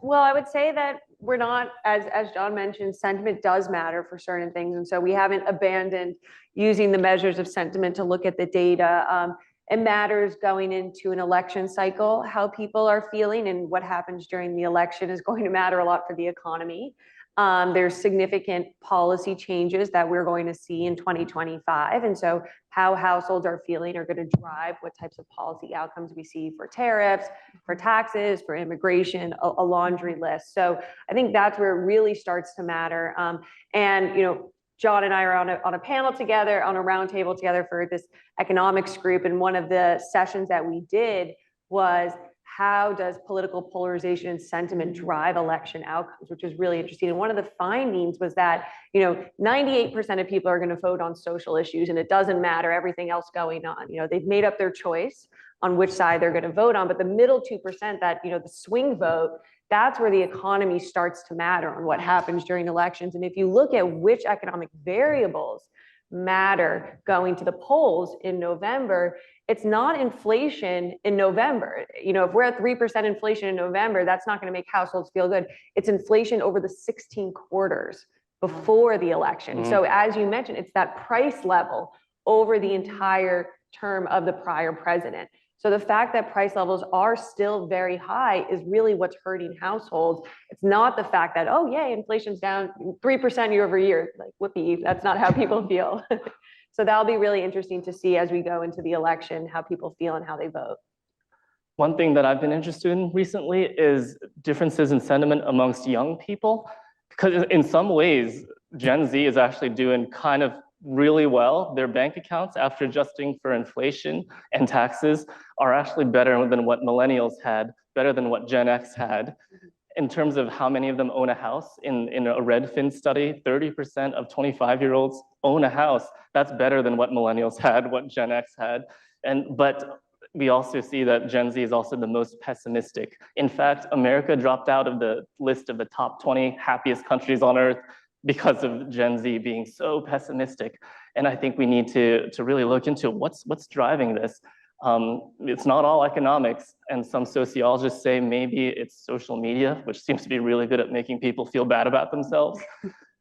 Well, I would say that we're not, as John mentioned, sentiment does matter for certain things. And so we haven't abandoned using the measures of sentiment to look at the data. It matters going into an election cycle, how people are feeling, and what happens during the election is going to matter a lot for the economy. There's significant policy changes that we're going to see in 2025. And so how households are feeling are going to drive what types of policy outcomes we see for tariffs, for taxes, for immigration, a laundry list. So I think that's where it really starts to matter. And, you know, John and I are on a panel together, on a roundtable together for this economics group. And one of the sessions that we did was, how does political polarization and sentiment drive election outcomes, which is really interesting. And one of the findings was that, you know, 98% of people are going to vote on social issues, and it doesn't matter everything else going on. You know, they've made up their choice on which side they're going to vote on, but the middle 2%, that, you know, the swing vote, that's where the economy starts to matter on what happens during elections. And if you look at which economic variables matter going to the polls in November, it's not inflation in November. You know, if we're at 3% inflation in November, that's not going to make households feel good. It's inflation over the 16 quarters before the election. So as you mentioned, it's that price level over the entire term of the prior president. So the fact that price levels are still very high is really what's hurting households. It's not the fact that, oh, yay, inflation's down 3% year over year. Like, whoopee, that's not how people feel. So that'll be really interesting to see as we go into the election, how people feel and how they vote. One thing that I've been interested in recently is differences in sentiment amongst young people. Because in some ways, Gen Z is actually doing kind of really well. Their bank accounts, after adjusting for inflation and taxes, are actually better than what millennials had, better than what Gen X had. In terms of how many of them own a house, in a Redfin study, 30% of 25-year-olds own a house. That's better than what millennials had, what Gen X had. But we also see that Gen Z is also the most pessimistic. In fact, America dropped out of the list of the top 20 happiest countries on earth because of Gen Z being so pessimistic. And I think we need to really look into what's driving this. It's not all economics, and some sociologists say maybe it's social media, which seems to be really good at making people feel bad about themselves.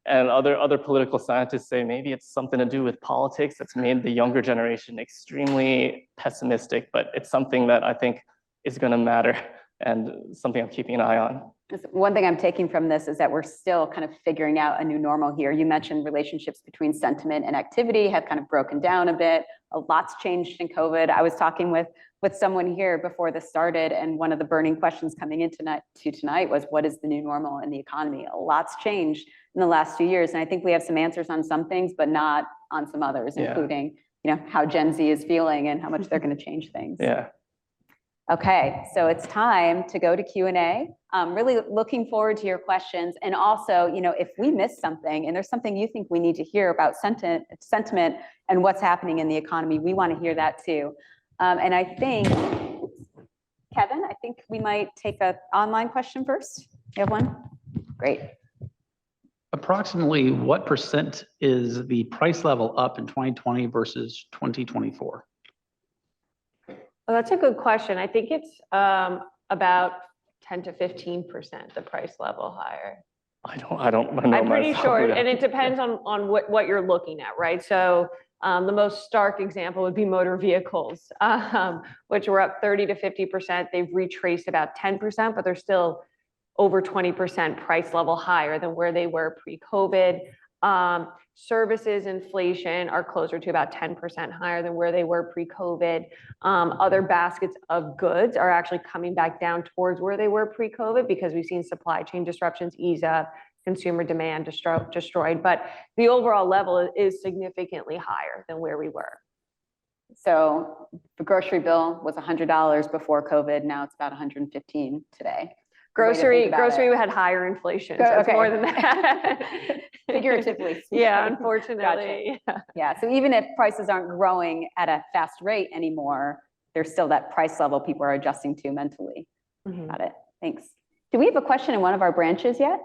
And other political scientists say maybe it's something to do with politics that's made the younger generation extremely pessimistic, but it's something that I think is going to matter and something I'm keeping an eye on. One thing I'm taking from this is that we're still kind of figuring out a new normal here. You mentioned relationships between sentiment and activity have kind of broken down a bit. A lot's changed in COVID. I was talking with someone here before this started, and one of the burning questions coming in tonight was, what is the new normal in the economy? A lot's changed in the last 2 years, and I think we have some answers on some things, but not on some others, including, you know, how Gen Z is feeling and how much they're going to change things. Yeah. Okay, so it's time to go to Q&A. Really looking forward to your questions. And also, you know, if we missed something and there's something you think we need to hear about sentiment and what's happening in the economy, we want to hear that too. And I think, Kevin, I think we might take an online question first. You have one? Great. Approximately what % is the price level up in 2020 versus 2024? Well, that's a good question. I think it's about 10 to 15%, the price level higher. I don't know. I'm pretty myself, sure, yeah. and it depends on what you're looking at, right? So the most stark example would be motor vehicles, which were up 30 to 50%. They've retraced about 10%, but they're still over 20% price level higher than where they were pre-COVID. Services inflation are closer to about 10% higher than where they were pre-COVID. Other baskets of goods are actually coming back down towards where they were pre-COVID because we've seen supply chain disruptions ease up, consumer demand destroyed, but the overall level is significantly higher than where we were. So the grocery bill was $100 before COVID. Now it's about $115 today. Grocery had higher inflation, so it's more than that. Figuratively. Yeah, unfortunately. Gotcha. Yeah, so even if prices aren't growing at a fast rate anymore, there's still that price level people are adjusting to mentally. Got it. Thanks. Do we have a question in one of our branches yet?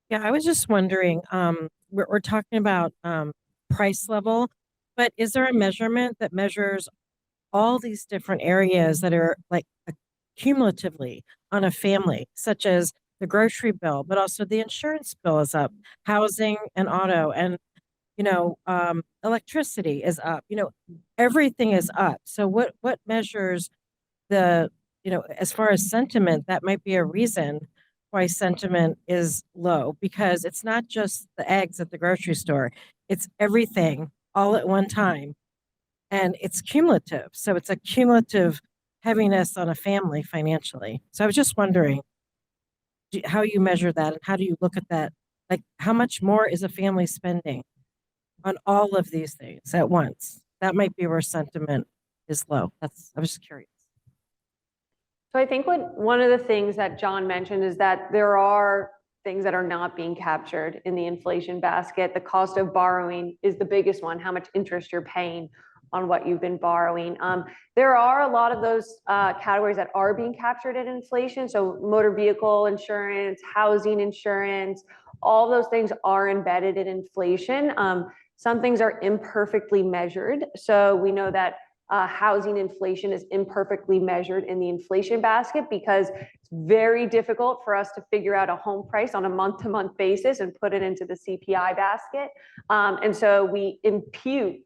Yeah, I was just wondering, we're talking about price level, but is there a measurement that measures all these different areas that are like cumulatively on a family, such as the grocery bill, but also the insurance bill is up, housing and auto, and electricity is up. Everything is up. So what measures the, as far as sentiment, that might be a reason why sentiment is low, because it's not just the eggs at the grocery store, it's everything all at one time. And it's cumulative. So it's a cumulative heaviness on a family financially. So I was just wondering how you measure that and how do you look at that? Like, how much more is a family spending on all of these things at once? That might be where sentiment is low. I was just curious. So I think one of the things that John mentioned is that there are things that are not being captured in the inflation basket. The cost of borrowing is the biggest one, how much interest you're paying on what you've been borrowing. There are a lot of those categories that are being captured in inflation. So motor vehicle insurance, housing insurance, all those things are embedded in inflation. Some things are imperfectly measured. So we know that housing inflation is imperfectly measured in the inflation basket because it's very difficult for us to figure out a home price on a month-to-month basis and put it into the CPI basket. And so we impute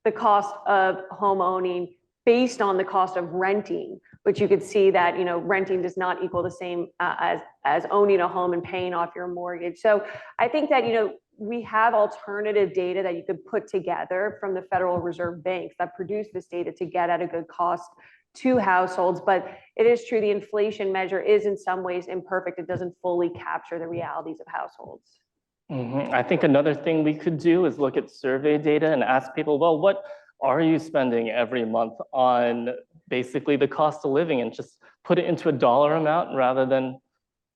the cost of home owning based on the cost of renting, which you could see that, renting does not equal the same as owning a home and paying off your mortgage. So I think that, we have alternative data that you could put together from the Federal Reserve banks that produce this data to get at a good cost to households. But it is true, the inflation measure is in some ways imperfect. It doesn't fully capture the realities of households. I think another thing we could do is look at survey data and ask people, well, what are you spending every month on basically the cost of living, and just put it into a dollar amount rather than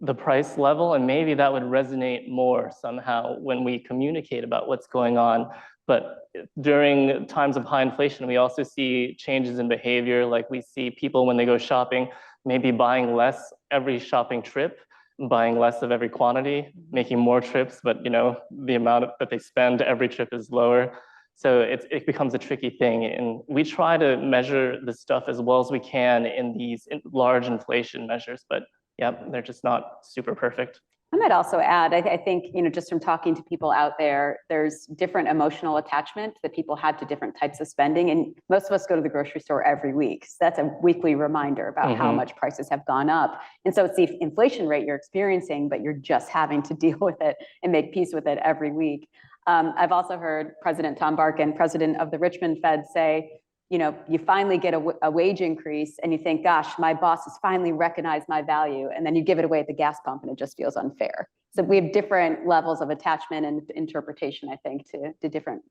the price level, and maybe that would resonate more somehow when we communicate about what's going on. But during times of high inflation, we also see changes in behavior. Like we see people when they go shopping, maybe buying less every shopping trip, buying less of every quantity, making more trips, but the amount that they spend every trip is lower. So it becomes a tricky thing. And we try to measure the stuff as well as we can in these large inflation measures, but yep, they're just not super perfect. I might also add, I think, just from talking to people out there, there's different emotional attachment that people have to different types of spending. And most of us go to the grocery store every week. So that's a weekly reminder about how much prices have gone up. And so it's the inflation rate you're experiencing, but you're just having to deal with it and make peace with it every week. I've also heard President Tom Barkin, president of the Richmond Fed, say, you finally get a wage increase and you think, gosh, my boss has finally recognized my value. And then you give it away at the gas pump and it just feels unfair. So we have different levels of attachment and interpretation, I think, to different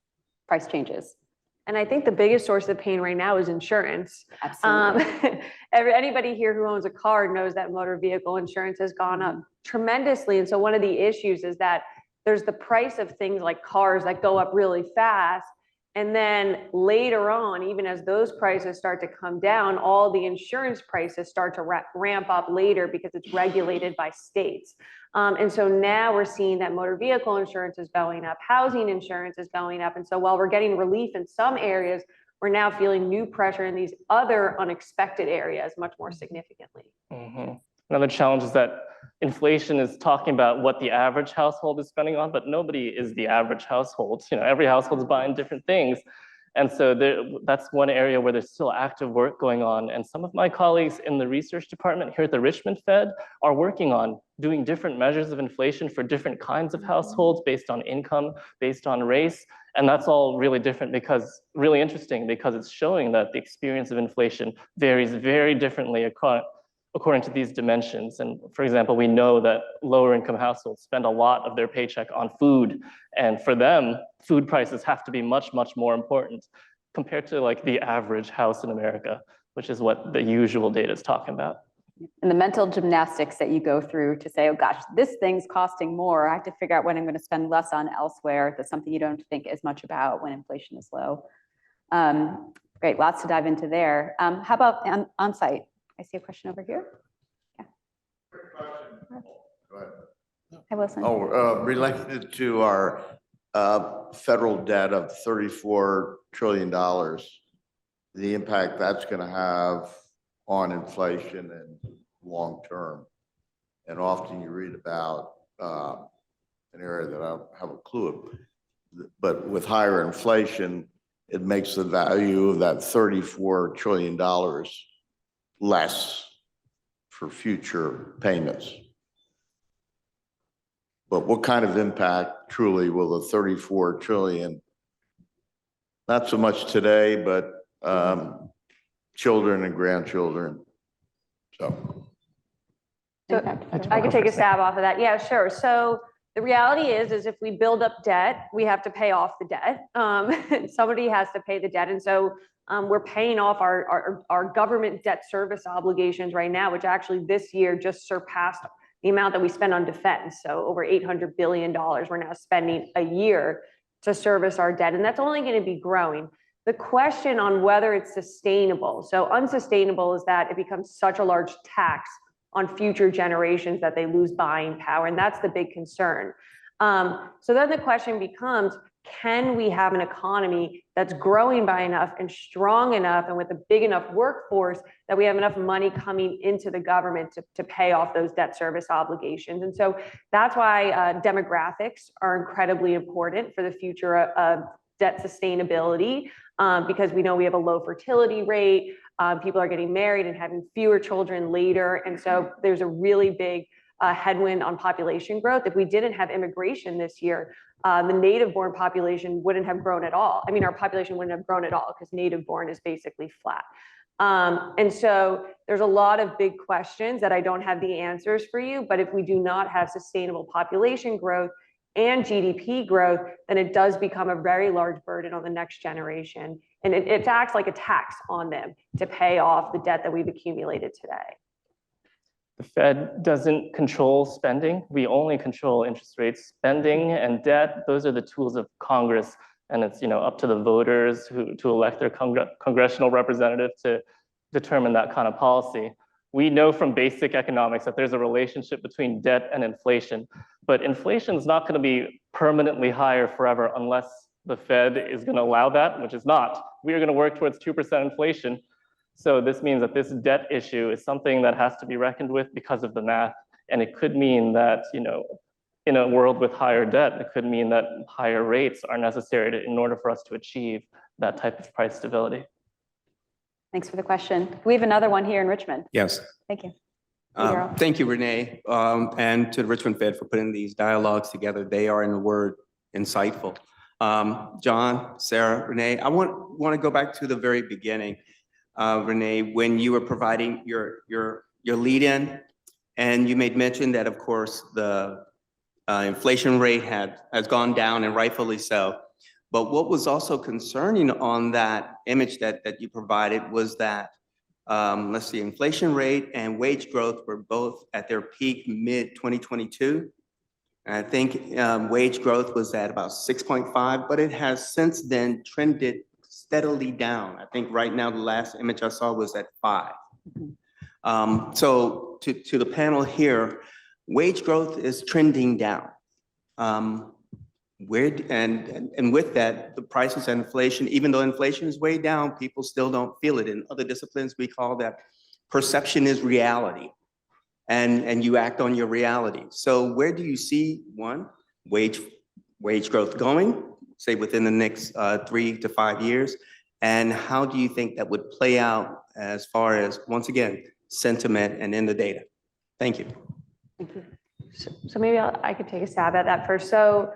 price changes. And I think the biggest source of pain right now is insurance. Absolutely. Anybody here who owns a car knows that motor vehicle insurance has gone up tremendously. And so one of the issues is that there's the price of things like cars that go up really fast. And then later on, even as those prices start to come down, all the insurance prices start to ramp up later because it's regulated by states. And so now we're seeing that motor vehicle insurance is going up, housing insurance is going up. And so while we're getting relief in some areas, we're now feeling new pressure in these other unexpected areas much more significantly. Another challenge is that inflation is talking about what the average household is spending on, but nobody is the average household. Every household is buying different things. And so that's one area where there's still active work going on. And some of my colleagues in the research department here at the Richmond Fed are working on doing different measures of inflation for different kinds of households based on income, based on race. And that's all really really interesting because it's showing that the experience of inflation varies very differently according to these dimensions. And for example, we know that lower income households spend a lot of their paycheck on food. And for them, food prices have to be much, much more important compared to like the average house in America, which is what the usual data is talking about. And the mental gymnastics that you go through to say, oh gosh, this thing's costing more. I have to figure out what I'm going to spend less on elsewhere. That's something you don't think as much about when inflation is low. Great, lots to dive into there. How about on-site? I see a question over here. Yeah. Go ahead. Hi, Wilson. Related to our federal debt of $34 trillion, the impact that's going to have on inflation and long term. And often you read about an area that I don't have a clue of, but with higher inflation, it makes the value of that $34 trillion less for future payments. But what kind of impact truly will the 34 trillion, not so much today, but children and grandchildren? So I could take a stab off of that. Yeah, sure. So the reality is if we build up debt, we have to pay off the debt. Somebody has to pay the debt. And so we're paying off our government debt service obligations right now, which actually this year just surpassed the amount that we spend on defense. So over $800 billion we're now spending a year to service our debt. And that's only going to be growing. The question on whether it's sustainable. So unsustainable is that it becomes such a large tax on future generations that they lose buying power. And that's the big concern. So then the question becomes, can we have an economy that's growing by enough and strong enough and with a big enough workforce that we have enough money coming into the government to pay off those debt service obligations? And so that's why demographics are incredibly important for the future of debt sustainability, because we know we have a low fertility rate. People are getting married and having fewer children later. And so there's a really big headwind on population growth. If we didn't have immigration this year, the native-born population wouldn't have grown at all. I mean, our population wouldn't have grown at all because native-born is basically flat. And so there's a lot of big questions that I don't have the answers for you, but if we do not have sustainable population growth and GDP growth, then it does become a very large burden on the next generation. And it acts like a tax on them to pay off the debt that we've accumulated today. The Fed doesn't control spending. We only control interest rates. Spending and debt, those are the tools of Congress. And it's up to the voters to elect their congressional representative to determine that kind of policy. We know from basic economics that there's a relationship between debt and inflation, but inflation is not going to be permanently higher forever unless the Fed is going to allow that, which is not. We are going to work towards 2% inflation. So this means that this debt issue is something that has to be reckoned with because of the math. And it could mean that, in a world with higher debt, it could mean that higher rates are necessary in order for us to achieve that type of price stability. Thanks for the question. We have another one here in Richmond. Yes. Thank you. Thank you, Renee, and to the Richmond Fed for putting these dialogues together. They are, in a word, insightful. John, Sarah, Renee, I want to go back to the very beginning. Renee, when you were providing your lead-in, and you made mention that, of course, the inflation rate has gone down, and rightfully so. But what was also concerning on that image that you provided was that, let's see, inflation rate and wage growth were both at their peak mid-2022. And I think wage growth was at about 6.5, but it has since then trended steadily down. I think right now, the last image I saw was at 5. So to the panel here, wage growth is trending down. And with that, the prices and inflation, even though inflation is way down, people still don't feel it. In other disciplines, we call that perception is reality. And you act on your reality. So where do you see, one, wage growth going, say within the next 3 to 5 years? And how do you think that would play out as far as, once again, sentiment and in the data? Thank you. Thank you. So maybe I could take a stab at that first. So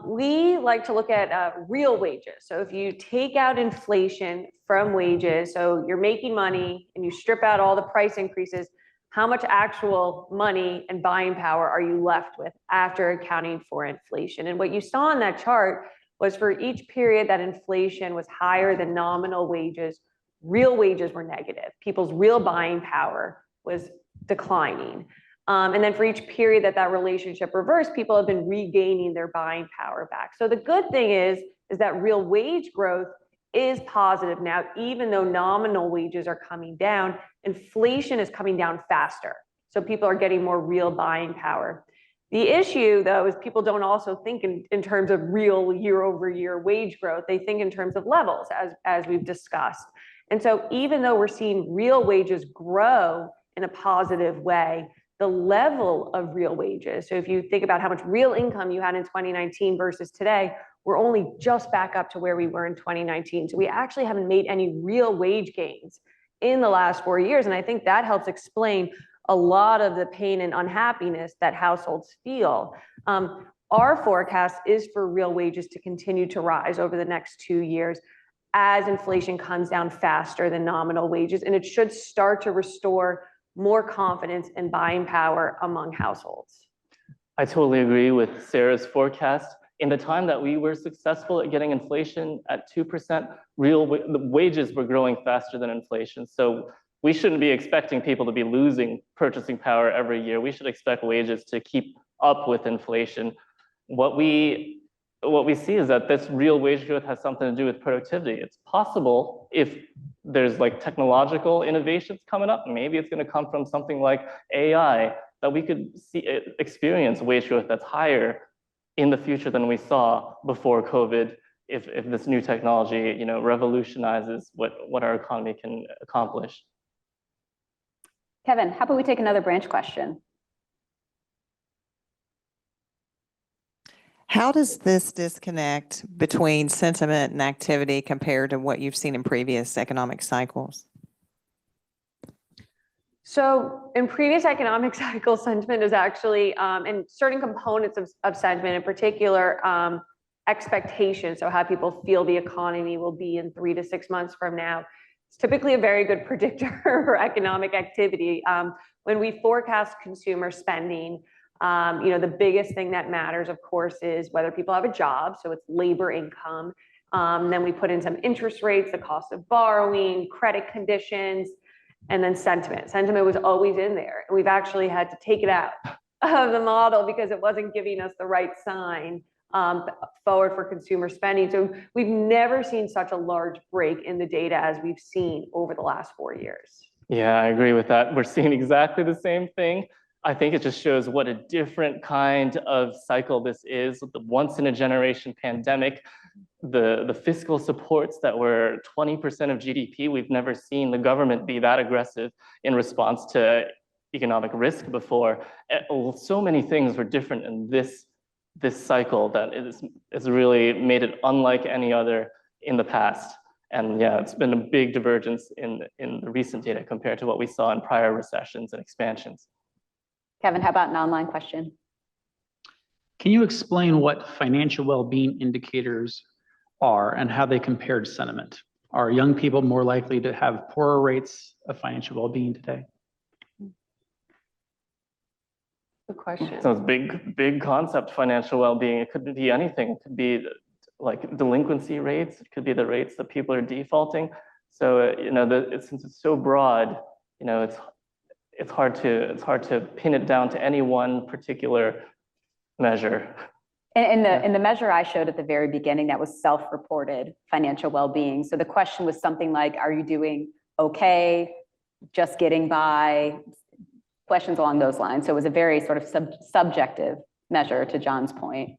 we like to look at real wages. So if you take out inflation from wages, so you're making money and you strip out all the price increases, how much actual money and buying power are you left with after accounting for inflation? And what you saw in that chart was for each period that inflation was higher than nominal wages, real wages were negative. People's real buying power was declining. And then for each period that relationship reversed, people have been regaining their buying power back. So the good thing is that real wage growth is positive now, even though nominal wages are coming down, inflation is coming down faster. So people are getting more real buying power. The issue, though, is people don't also think in terms of real year-over-year wage growth. They think in terms of levels, as we've discussed. And so even though we're seeing real wages grow in a positive way, the level of real wages, so if you think about how much real income you had in 2019 versus today, we're only just back up to where we were in 2019. So we actually haven't made any real wage gains in the last 4 years. And I think that helps explain a lot of the pain and unhappiness that households feel. Our forecast is for real wages to continue to rise over the next 2 years as inflation comes down faster than nominal wages. And it should start to restore more confidence and buying power among households. I totally agree with Sarah's forecast. In the time that we were successful at getting inflation at 2%, the wages were growing faster than inflation. So we shouldn't be expecting people to be losing purchasing power every year. We should expect wages to keep up with inflation. What we see is that this real wage growth has something to do with productivity. It's possible if there's like technological innovations coming up, maybe it's going to come from something like AI, that we could experience wage growth that's higher in the future than we saw before COVID, if this new technology, revolutionizes what our economy can accomplish. Kevin, how about we take another branch question? How does this disconnect between sentiment and activity compared to what you've seen in previous economic cycles? So in previous economic cycles, sentiment is actually, and certain components of sentiment in particular, expectations, so how people feel the economy will be in 3 to 6 months from now. It's typically a very good predictor for economic activity. When we forecast consumer spending, the biggest thing that matters, of course, is whether people have a job, so it's labor income. Then we put in some interest rates, the cost of borrowing, credit conditions, and then sentiment. Sentiment was always in there. And we've actually had to take it out of the model because it wasn't giving us the right sign forward for consumer spending. So we've never seen such a large break in the data as we've seen over the last 4 years. Yeah, I agree with that. We're seeing exactly the same thing. I think it just shows what a different kind of cycle this is. The once in a generation pandemic, the fiscal supports that were 20% of GDP, we've never seen the government be that aggressive in response to economic risk before. So many things were different in this cycle that it's really made it unlike any other in the past. And yeah, it's been a big divergence in the recent data compared to what we saw in prior recessions and expansions. Kevin, how about an online question? Can you explain what financial well-being indicators are and how they compare to sentiment? Are young people more likely to have poorer rates of financial well-being today? Good question. So it's big concept, financial well-being. It could be anything. It could be like delinquency rates. It could be the rates that people are defaulting. So since it's so broad, it's hard to pin it down to any one particular measure. In the measure I showed at the very beginning, that was self-reported financial well-being. So the question was something like, are you doing okay, just getting by? Questions along those lines. So it was a very sort of subjective measure, to John's point.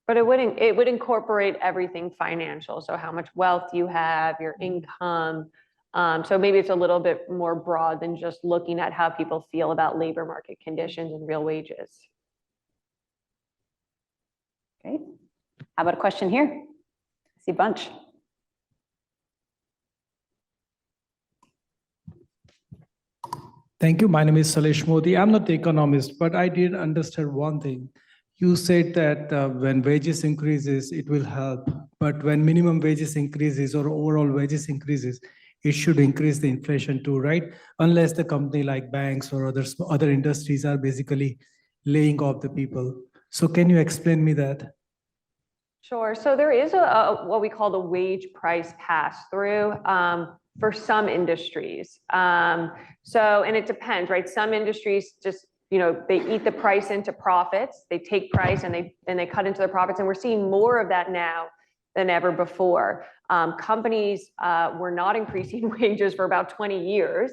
But it would incorporate everything financial. So how much wealth you have, your income. So maybe it's a little bit more broad than just looking at how people feel about labor market conditions and real wages. Okay. How about a question here? I see a bunch. Thank you. My name is Salesh Modi. I'm not the economist, but I did understand one thing. You said that when wages increases, it will help. But when minimum wages increases or overall wages increases, it should increase the inflation too, right? Unless the company like banks or other industries are basically laying off the people. So can you explain me that? Sure. So there is what we call the wage price pass-through for some industries. And it depends, right? Some industries just, they eat the price into profits. They take price and they cut into their profits. And we're seeing more of that now than ever before. Companies were not increasing wages for about 20 years,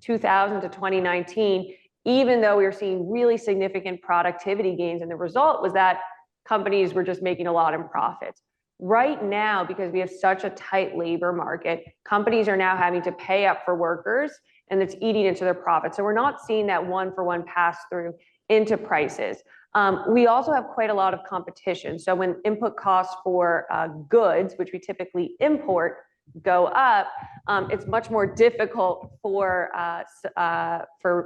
2000 to 2019, even though we were seeing really significant productivity gains. And the result was that companies were just making a lot in profits. Right now, because we have such a tight labor market, companies are now having to pay up for workers, and it's eating into their profits. So we're not seeing that one-for-one pass through into prices. We also have quite a lot of competition. So when input costs for goods, which we typically import, go up, it's much more difficult for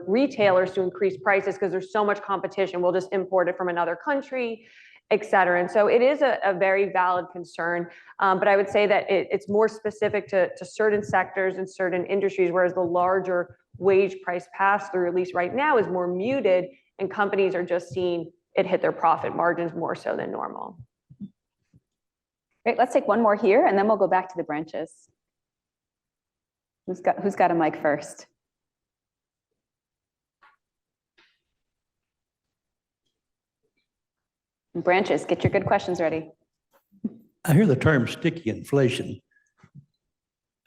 retailers to increase prices because there's so much competition. We'll just import it from another country, et cetera. And so it is a very valid concern, but I would say that it's more specific to certain sectors and certain industries, whereas the larger wage price pass through, at least right now, is more muted, and companies are just seeing it hit their profit margins more so than normal. Great, let's take one more here, and then we'll go back to the branches. Who's got a mic first? Branches, get your good questions ready. I hear the term sticky inflation.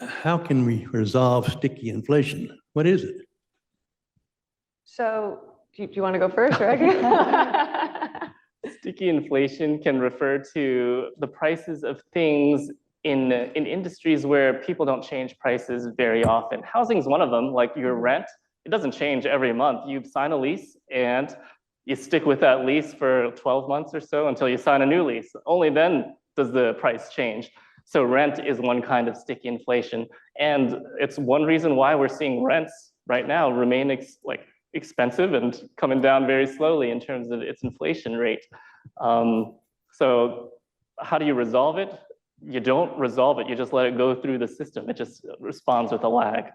How can we resolve sticky inflation? What is it? So do you want to go first, or I can? Sticky inflation can refer to the prices of things in industries where people don't change prices very often. Housing is one of them, like your rent. It doesn't change every month. You sign a lease and you stick with that lease for 12 months or so until you sign a new lease. Only then does the price change. So rent is one kind of sticky inflation. And it's one reason why we're seeing rents right now remain expensive and coming down very slowly in terms of its inflation rate. So how do you resolve it? You don't resolve it, you just let it go through the system. It just responds with a lag.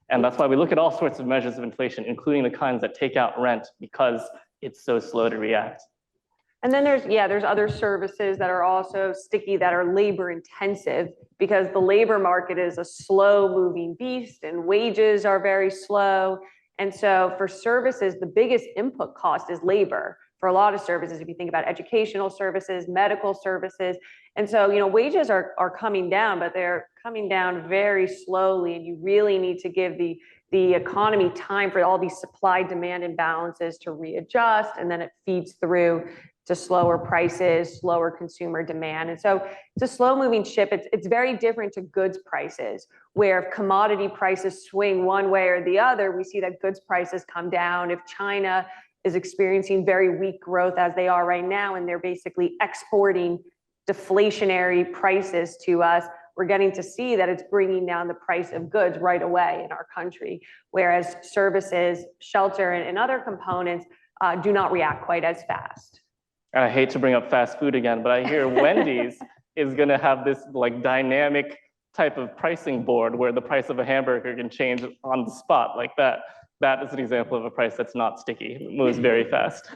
And that's why we look at all sorts of measures of inflation, including the kinds that take out rent, because it's so slow to react. And then there's other services that are also sticky, that are labor intensive, because the labor market is a slow moving beast and wages are very slow. And so for services, the biggest input cost is labor. For a lot of services, if you think about educational services, medical services. And so, wages are coming down, but they're coming down very slowly. And you really need to give the economy time for all these supply demand imbalances to readjust. And then it feeds through to slower prices, slower consumer demand. And so it's a slow moving ship. It's very different to goods prices, where if commodity prices swing one way or the other, we see that goods prices come down. If China is experiencing very weak growth as they are right now, and they're basically exporting deflationary prices to us, we're getting to see that it's bringing down the price of goods right away in our country, whereas services, shelter, and other components do not react quite as fast. I hate to bring up fast food again, but I hear Wendy's is going to have this dynamic type of pricing board where the price of a hamburger can change on the spot like that. That is an example of a price that's not sticky. It moves very fast.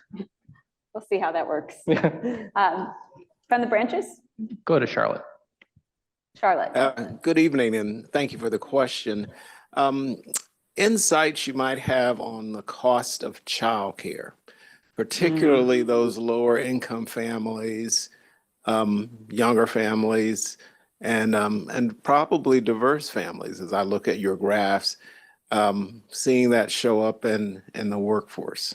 We'll see how that works. From the branches? Go to Charlotte. Charlotte. Good evening, and thank you for the question. Insights you might have on the cost of childcare, particularly those lower income families, younger families, and probably diverse families. As I look at your graphs, seeing that show up in the workforce.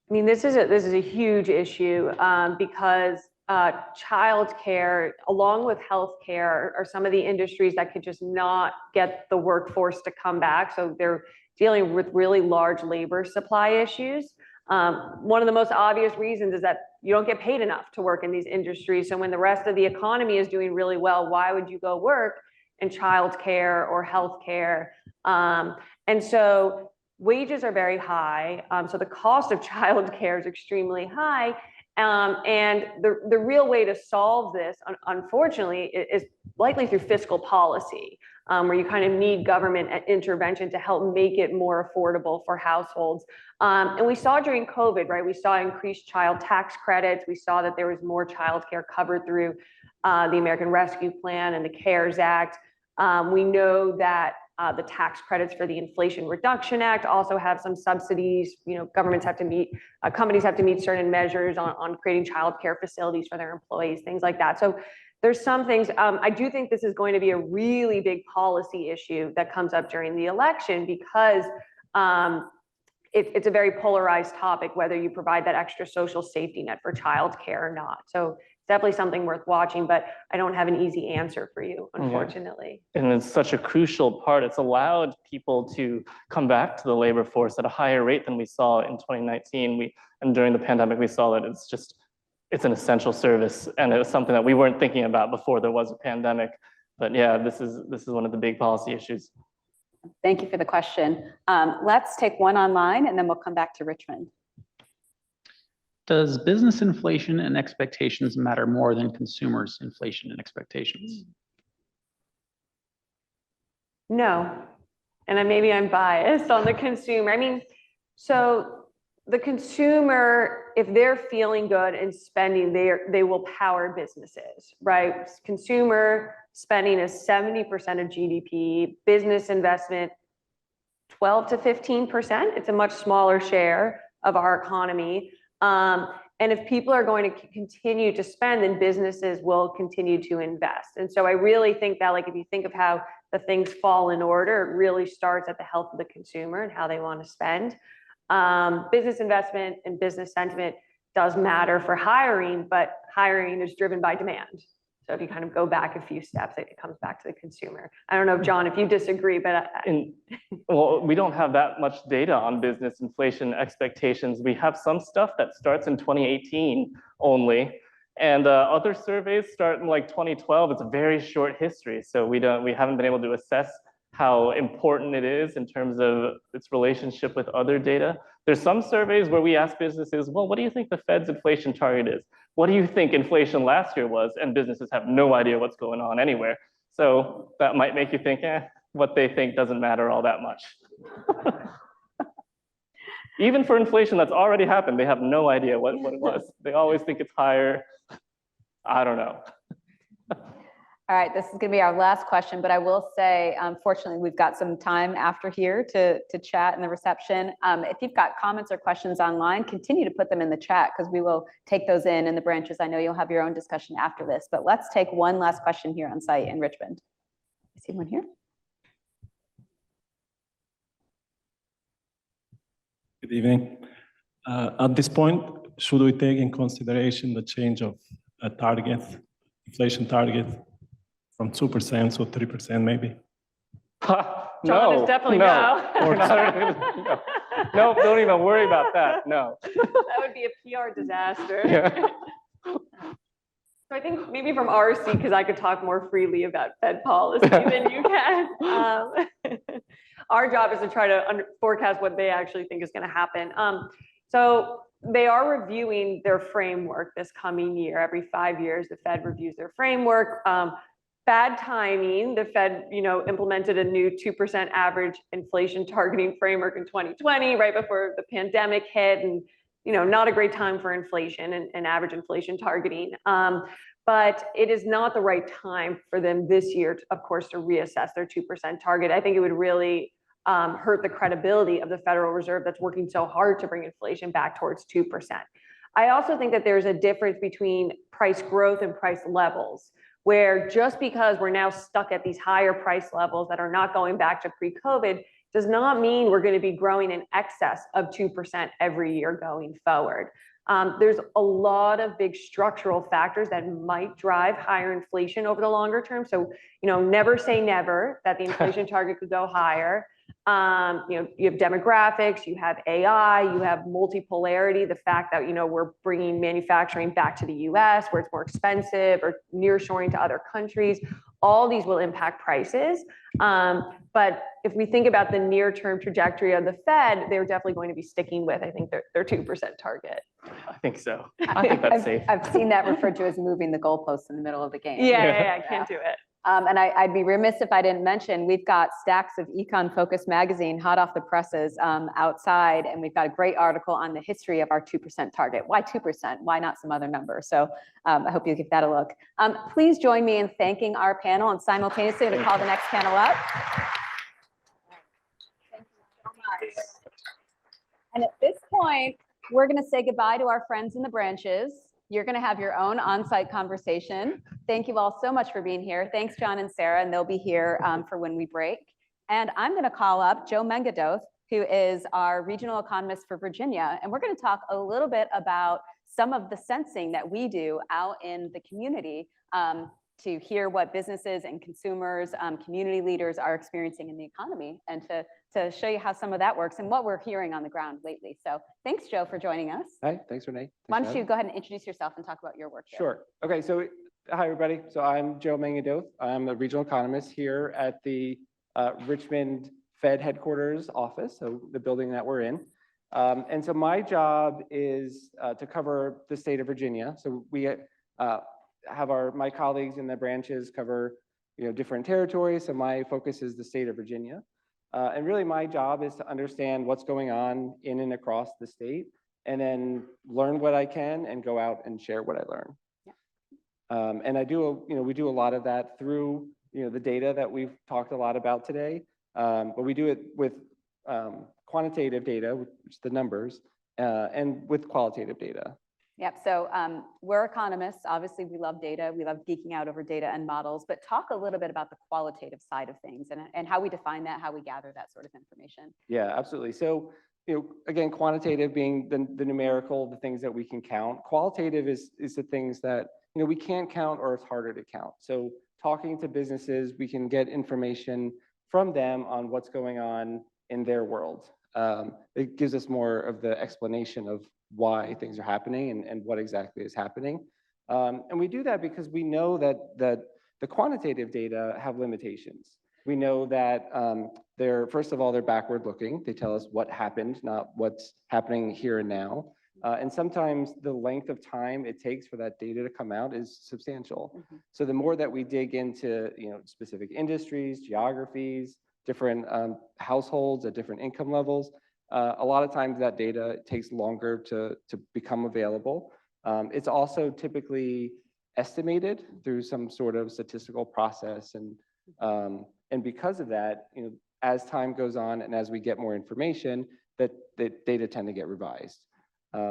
I mean, this is a huge issue because childcare, along with healthcare, are some of the industries that could just not get the workforce to come back. So they're dealing with really large labor supply issues. One of the most obvious reasons is that you don't get paid enough to work in these industries. So when the rest of the economy is doing really well, why would you go work in childcare or healthcare? And so wages are very high. So the cost of childcare is extremely high. And the real way to solve this, unfortunately, is likely through fiscal policy, where you kind of need government intervention to help make it more affordable for households. And we saw during COVID, right? We saw increased child tax credits. We saw that there was more childcare covered through the American Rescue Plan and the CARES Act. We know that The tax credits for the Inflation Reduction Act also have some subsidies. Governments have to meet, companies have to meet certain measures on creating childcare facilities for their employees, things like that. So there's some things, I do think this is going to be a really big policy issue that comes up during the election because it's a very polarized topic, whether you provide that extra social safety net for childcare or not. So definitely something worth watching, but I don't have an easy answer for you, unfortunately. And it's such a crucial part. It's allowed people to come back to the labor force at a higher rate than we saw in 2019. And during the pandemic, we saw that it's an essential service, and it was something that we weren't thinking about before there was a pandemic. But yeah, this is one of the big policy issues. Thank you for the question. Let's take one online and then we'll come back to Richmond. Does business inflation and expectations matter more than consumers' inflation and expectations? No, and maybe I'm biased on the consumer. I mean, so the consumer, if they're feeling good and spending, they will power businesses, right? Consumer spending is 70% of GDP, business investment, 12 to 15%. It's a much smaller share of our economy. And if people are going to continue to spend, then businesses will continue to invest. And so I really think that, like, if you think of how the things fall in order, it really starts at the health of the consumer and how they want to spend. Business investment and business sentiment does matter for hiring, but hiring is driven by demand. So if you kind of go back a few steps, it comes back to the consumer. I don't know, John, if you disagree, but well, we don't have that much data on business inflation expectations. We have some stuff that starts in 2018 only, and other surveys start in like 2012. It's a very short history, so we haven't been able to assess how important it is in terms of its relationship with other data. There's some surveys where we ask businesses, well, what do you think the Fed's inflation target is? What do you think inflation last year was? And businesses have no idea what's going on anywhere. So that might make you think, what they think doesn't matter all that much. Even for inflation that's already happened, they have no idea what it was. They always think it's higher. I don't know. All right, this is going to be our last question, but I will say, fortunately, we've got some time after here to chat in the reception. If you've got comments or questions online, continue to put them in the chat because we will take those in the branches. I know you'll have your own discussion after this, but let's take one last question here on site in Richmond. I see one here. Good evening. At this point, should we take in consideration the change of a target, inflation target, from 2% to 3% maybe? John is definitely no. No, don't even worry about that, no. That would be a PR disaster. Yeah. So I think maybe from our seat, because I could talk more freely about Fed policy than you can. Our job is to try to forecast what they actually think is going to happen. So they are reviewing their framework this coming year. Every 5 years, the Fed reviews their framework. Bad timing. The Fed, implemented a new 2% average inflation targeting framework in 2020, right before the pandemic hit, and not a great time for inflation and average inflation targeting. But it is not the right time for them this year, of course, to reassess their 2% target. I think it would really hurt the credibility of the Federal Reserve that's working so hard to bring inflation back towards 2%. I also think that there's a difference between price growth and price levels, where just because we're now stuck at these higher price levels that are not going back to pre-COVID does not mean we're going to be growing in excess of 2% every year going forward. There's a lot of big structural factors that might drive higher inflation over the longer term. So, never say never that the inflation target could go higher. You have demographics, you have AI, you have multipolarity, the fact that, we're bringing manufacturing back to the US where it's more expensive, or nearshoring to other countries. All these will impact prices. But if we think about the near-term trajectory of the Fed, they're definitely going to be sticking with, I think, their 2% target. I think so. I think that's safe. I've seen that referred to as moving the goalposts in the middle of the game. Yeah, I can't do it. And I'd be remiss if I didn't mention, we've got stacks of Econ Focus magazine hot off the presses outside, and we've got a great article on the history of our 2% target. Why 2%? Why not some other number? So I hope you give that a look. Please join me in thanking our panel, and simultaneously I'm going to call the next panel up. much. And at this point, we're going to say goodbye to our friends in the branches. You're going to have your own on-site conversation. Thank you all so much for being here. Thanks, John and Sarah, and they'll be here for when we break. And I'm going to call up Joe Mengadoth, who is our regional economist for Virginia. And we're going to talk a little bit about some of the sensing that we do out in the community to hear what businesses and consumers, community leaders are experiencing in the economy, and to show you how some of that works and what we're hearing on the ground lately. So thanks, Joe, for joining us. Hi, thanks, Renee. Why don't you go ahead and introduce yourself and talk about your work there? Sure. Okay, so hi, everybody. So I'm Joe Mengadoth. I'm a regional economist here at the Richmond Fed headquarters office, so the building that we're in. And so my job is to cover the state of Virginia. So we have my colleagues in the branches cover different territories. So my focus is the state of Virginia. And really my job is to understand what's going on in and across the state, and then learn what I can and go out and share what I learn. Yeah. And I do, we do a lot of that through, the data that we've talked a lot about today. But we do it with quantitative data, which is the numbers, and with qualitative data. Yep, so we're economists. Obviously, we love data. We love geeking out over data and models, but talk a little bit about the qualitative side of things and how we define that, how we gather that sort of information. Yeah, absolutely. So, again, quantitative being the numerical, the things that we can count. Qualitative is the things that, we can't count or it's harder to count. So talking to businesses, we can get information from them on what's going on in their world. It gives us more of the explanation of why things are happening and what exactly is happening. And we do that because we know that the quantitative data have limitations. We know that first of all, they're backward looking. They tell us what happened, not what's happening here and now. And sometimes the length of time it takes for that data to come out is substantial. Mm-hmm. So the more that we dig into specific industries, geographies, different households at different income levels, a lot of times that data takes longer to become available. It's also typically estimated through some sort of statistical process. And because of that, as time goes on and as we get more information, that the data tend to get revised.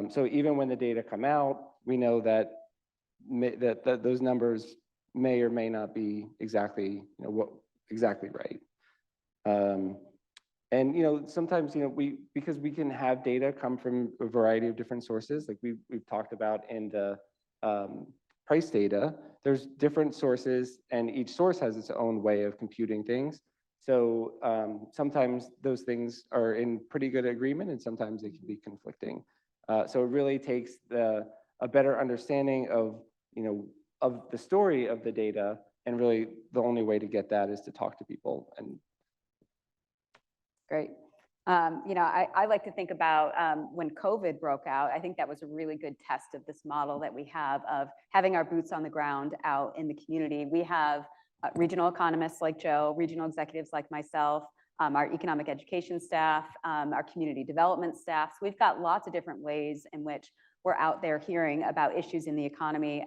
So even when the data come out, we know that those numbers may or may not be exactly exactly right. And sometimes because we can have data come from a variety of different sources, like we've talked about in the price data. There's different sources, and each source has its own way of computing things. So sometimes those things are in pretty good agreement, and sometimes they can be conflicting. So it really takes a better understanding of the story of the data, and really the only way to get that is to talk to people. And great. I like to think about when COVID broke out. I think that was a really good test of this model that we have of having our boots on the ground out in the community. We have regional economists like Joe, regional executives like myself, our economic education staff, our community development staff. So we've got lots of different ways in which we're out there hearing about issues in the economy.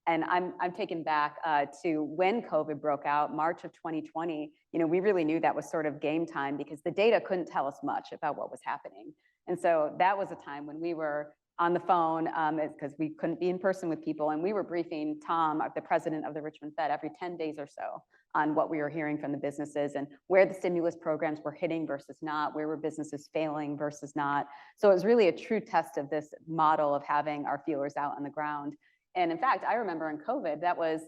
And I'm taken back to when COVID broke out, March of 2020. We really knew that was sort of game time because the data couldn't tell us much about what was happening. And so that was a time when we were on the phone because we couldn't be in person with people, and we were briefing Tom, the president of the Richmond Fed, every 10 days or so on what we were hearing from the businesses and where the stimulus programs were hitting versus not, where were businesses failing versus not. So it was really a true test of this model of having our feelers out on the ground. And in fact, I remember in COVID, that was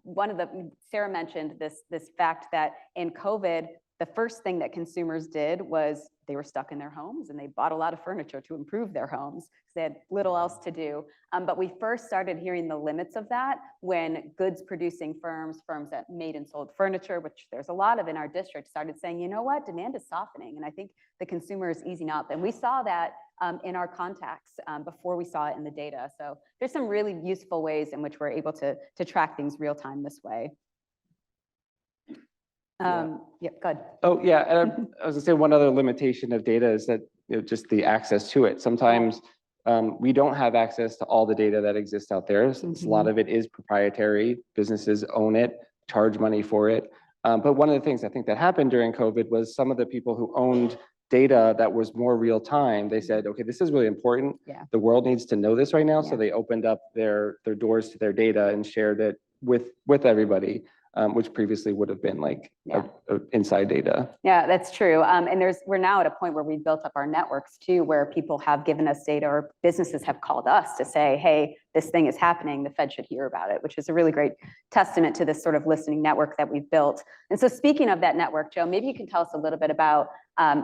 one of Sarah mentioned this fact that in COVID, the first thing that consumers did was they were stuck in their homes and they bought a lot of furniture to improve their homes because they had little else to do. But we first started hearing the limits of that when goods producing firms that made and sold furniture, which there's a lot of in our district, started saying, you know what, demand is softening. And I think the consumer is easing up. And we saw that in our contacts before we saw it in the data. So there's some really useful ways in which we're able to track things real time this way. Yeah, good. Oh, yeah. And I was gonna say one other limitation of data is that just the access to it. Sometimes we don't have access to all the data that exists out there. Since a lot of it is proprietary, businesses own it, charge money for it. But one of the things I think that happened during COVID was some of the people who owned data that was more real time, they said, okay, this is really important. Yeah. The world needs to know this right now. So Yeah. they opened up their doors to their data and shared it with everybody, which previously would have been like Yeah. inside data. Yeah, that's true. And we're now at a point where we've built up our networks too, where people have given us data or businesses have called us to say, hey, this thing is happening, the Fed should hear about it, which is a really great testament to this sort of listening network that we've built. And so speaking of that network, Joe, maybe you can tell us a little bit about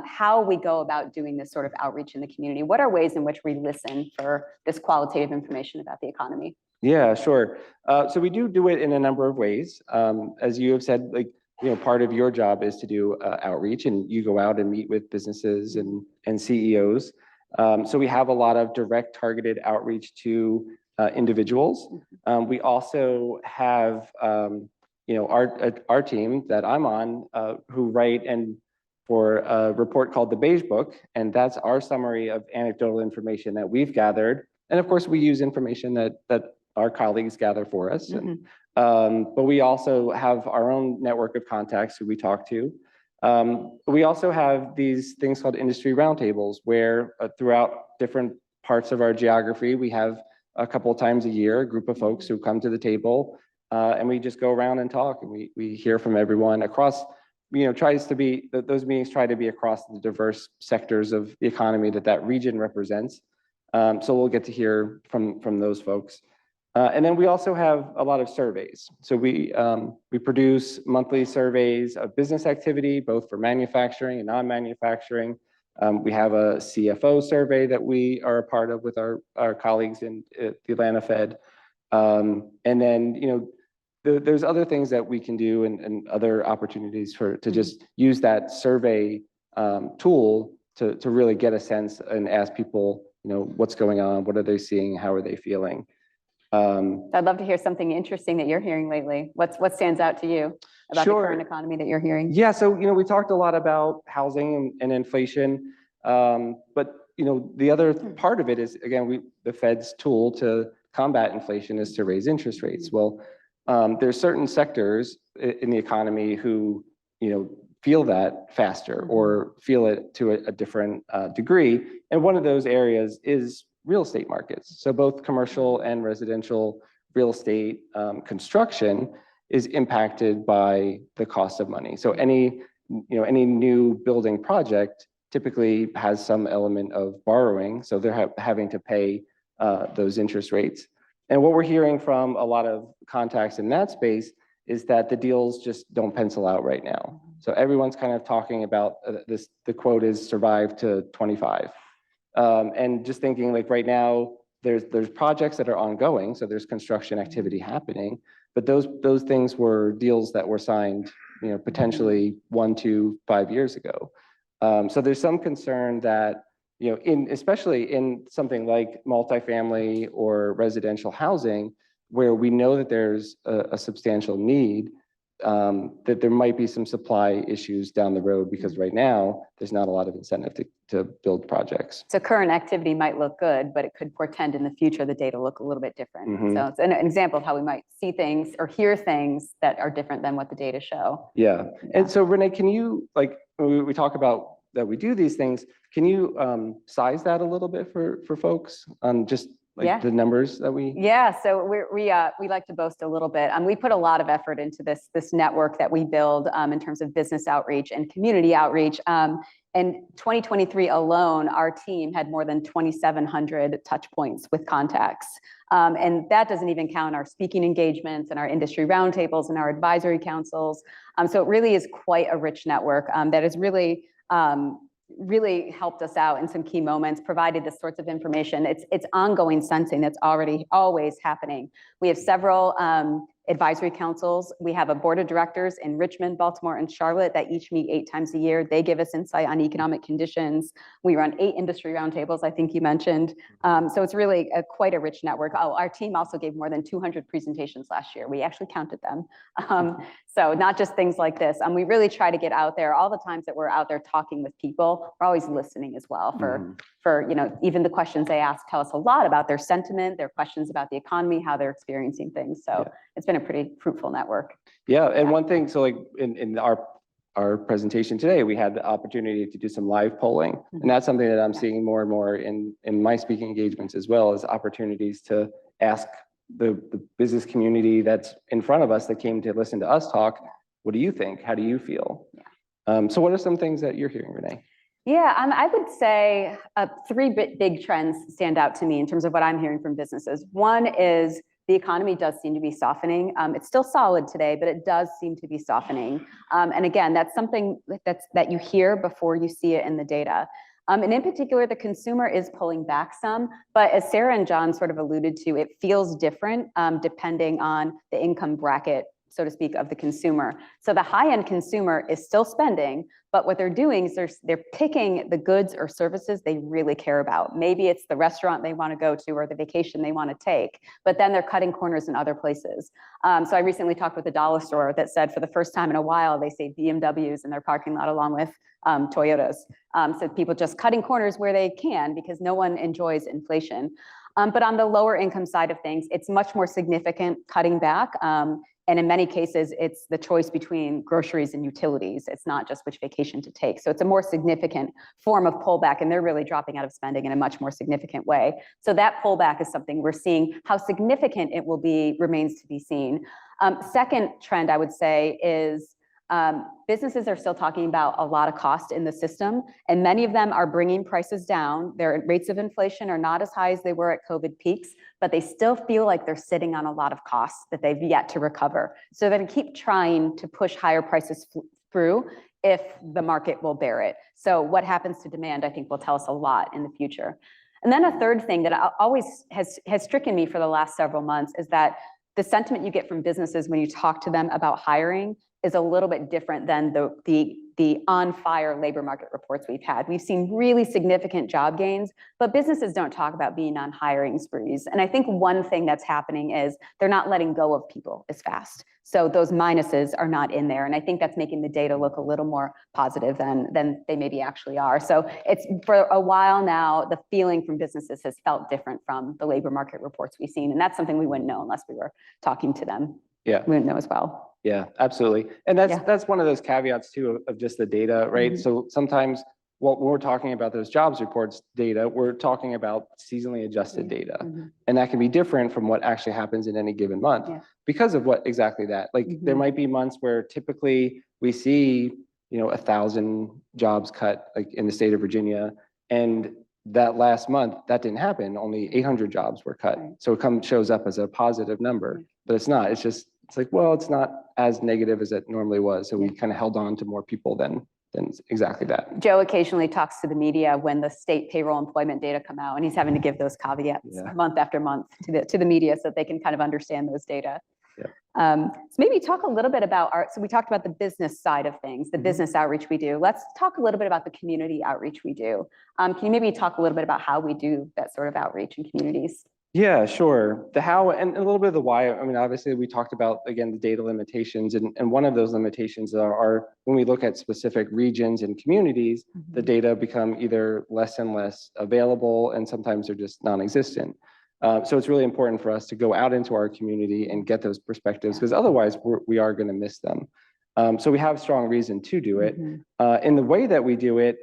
how we go about doing this sort of outreach in the community. What are ways in which we listen for this qualitative information about the economy? Yeah, sure. So we do it in a number of ways. As you have said, like, part of your job is to do outreach, and you go out and meet with businesses and CEOs. So we have a lot of direct targeted outreach to individuals. We also have, our team that I'm on, who write for a report called the Beige Book, and that's our summary of anecdotal information that we've gathered. And of course, we use information that our colleagues gather for us. But we also have our own network of contacts who we talk to. We also have these things called industry roundtables, where throughout different parts of our geography, we have a couple of times a year, a group of folks who come to the table, and we just go around and talk, and we hear from everyone across, those meetings try to be across the diverse sectors of the economy that region represents. So we'll get to hear from those folks. And then we also have a lot of surveys. So we produce monthly surveys of business activity, both for manufacturing and non-manufacturing. We have a CFO survey that we are a part of with our colleagues at the Atlanta Fed. And then, there's other things that we can do and other opportunities to just use that survey tool to really get a sense and ask people, what's going on, what are they seeing, how are they feeling? I'd love to hear something interesting that you're hearing lately. What stands out to you about the current economy that you're hearing? Yeah, so we talked a lot about housing and inflation, but the other part of it is, again, the Fed's tool to combat inflation is to raise interest rates. Well, there's certain sectors in the economy who feel that faster or feel it to a different degree, and one of those areas is real estate markets. So both commercial and residential real estate construction is impacted by the cost of money. So any new building project typically has some element of borrowing, so they're having to pay those interest rates. And what we're hearing from a lot of contacts in that space is that the deals just don't pencil out right now. So everyone's kind of talking about the quote is survive to 25. And just thinking like right now, there's projects that are ongoing, so there's construction activity happening, but those things were deals that were signed, potentially 1 to 5 years ago. So there's some concern that, especially in something like multifamily or residential housing, where we know that there's a substantial need, that there might be some supply issues down the road, because right now there's not a lot of incentive to build projects. So current activity might look good, but it could portend in the future the data look a little bit different. So it's an example of how we might see things or hear things that are different than what the data show. Yeah. And so Renee, can you, when we talk about that we do these things, can you size that a little bit for folks on just the numbers that we? Yeah, so we like to boast a little bit. We put a lot of effort into this network that we build in terms of business outreach and community outreach. In 2023 alone, our team had more than 2,700 touch points with contacts. And that doesn't even count our speaking engagements and our industry roundtables and our advisory councils. So it really is quite a rich network that has really helped us out in some key moments, provided this sorts of information. It's ongoing sensing that's always happening. We have several advisory councils. We have a board of directors in Richmond, Baltimore, and Charlotte that each meet 8 times a year. They give us insight on economic conditions. We run 8 industry roundtables, I think you mentioned. So it's really quite a rich network. Oh, our team also gave more than 200 presentations last year. We actually counted them. So not just things like this. We really try to get out there. All the times that we're out there talking with people, we're always listening as well for even the questions they ask tell us a lot about their sentiment, their questions about the economy, how they're experiencing things. So it's been a pretty fruitful network. Yeah, and one thing, so like in our our presentation today, we had the opportunity to do some live polling. And that's something that I'm seeing more and more in my speaking engagements as well, as opportunities to ask the business community that's in front of us that came to listen to us talk, what do you think? How do you feel? So what are some things that you're hearing, Renee? Yeah, I would say three big trends stand out to me in terms of what I'm hearing from businesses. One is the economy does seem to be softening. It's still solid today, but it does seem to be softening. And again, that's something that you hear before you see it in the data. And in particular, the consumer is pulling back some, but as Sarah and John sort of alluded to, it feels different depending on the income bracket, so to speak, of the consumer. So the high-end consumer is still spending, but what they're doing is they're picking the goods or services they really care about. Maybe it's the restaurant they want to go to or the vacation they want to take, but then they're cutting corners in other places. So I recently talked with a dollar store that said for the first time in a while, they say BMWs in their parking lot along with Toyotas. So people just cutting corners where they can because no one enjoys inflation. But on the lower income side of things, it's much more significant cutting back. And in many cases, it's the choice between groceries and utilities. It's not just which vacation to take. So it's a more significant form of pullback, and they're really dropping out of spending in a much more significant way. So that pullback is something we're seeing. How significant it will be remains to be seen. Second trend, I would say, is businesses are still talking about a lot of cost in the system, and many of them are bringing prices down. Their rates of inflation are not as high as they were at COVID peaks, but they still feel like they're sitting on a lot of costs that they've yet to recover. So they're going to keep trying to push higher prices through if the market will bear it. So what happens to demand, I think, will tell us a lot in the future. And then a third thing that always has stricken me for the last several months is that the sentiment you get from businesses when you talk to them about hiring is a little bit different than the on-fire labor market reports we've had. We've seen really significant job gains, but businesses don't talk about being on hiring sprees. And I think one thing that's happening is they're not letting go of people as fast. So those minuses are not in there. And I think that's making the data look a little more positive than they maybe actually are. So it's for a while now, the feeling from businesses has felt different from the labor market reports we've seen. And that's something we wouldn't know unless we were talking to them. Yeah. We wouldn't know as well. Yeah, absolutely. And that's one of those caveats too of just the data, right? Mm-hmm. So sometimes when we're talking about those jobs reports data, we're talking about seasonally adjusted data. Mm-hmm. And that can be different from what actually happens in any given month because of what exactly that. Like there might be months where typically we see, 1,000 jobs cut like in the state of Virginia. And that last month, that didn't happen. Only 800 jobs were cut. Right. So it shows up as a positive number, but it's not. It's like, well, it's not as negative as it normally was. So we kind of held on to more people than exactly that. Joe occasionally talks to the media when the state payroll employment data come out, and he's having to give those caveats month after month to the media so that they can kind of understand those data. Yeah. So maybe talk a little bit about so we talked about the business side of things, the business outreach we do. Let's talk a little bit about the community outreach we do. Can you maybe talk a little bit about how we do that sort of outreach in communities? Yeah, sure. The how and a little bit of the why. I mean, obviously, we talked about, again, the data limitations. And one of those limitations are when we look at specific regions and communities, the data become either less and less available, and sometimes they're just non-existent. So it's really important for us to go out into our community and get those perspectives, because otherwise we are going to miss them. So we have strong reason to do it. In the way that we do it,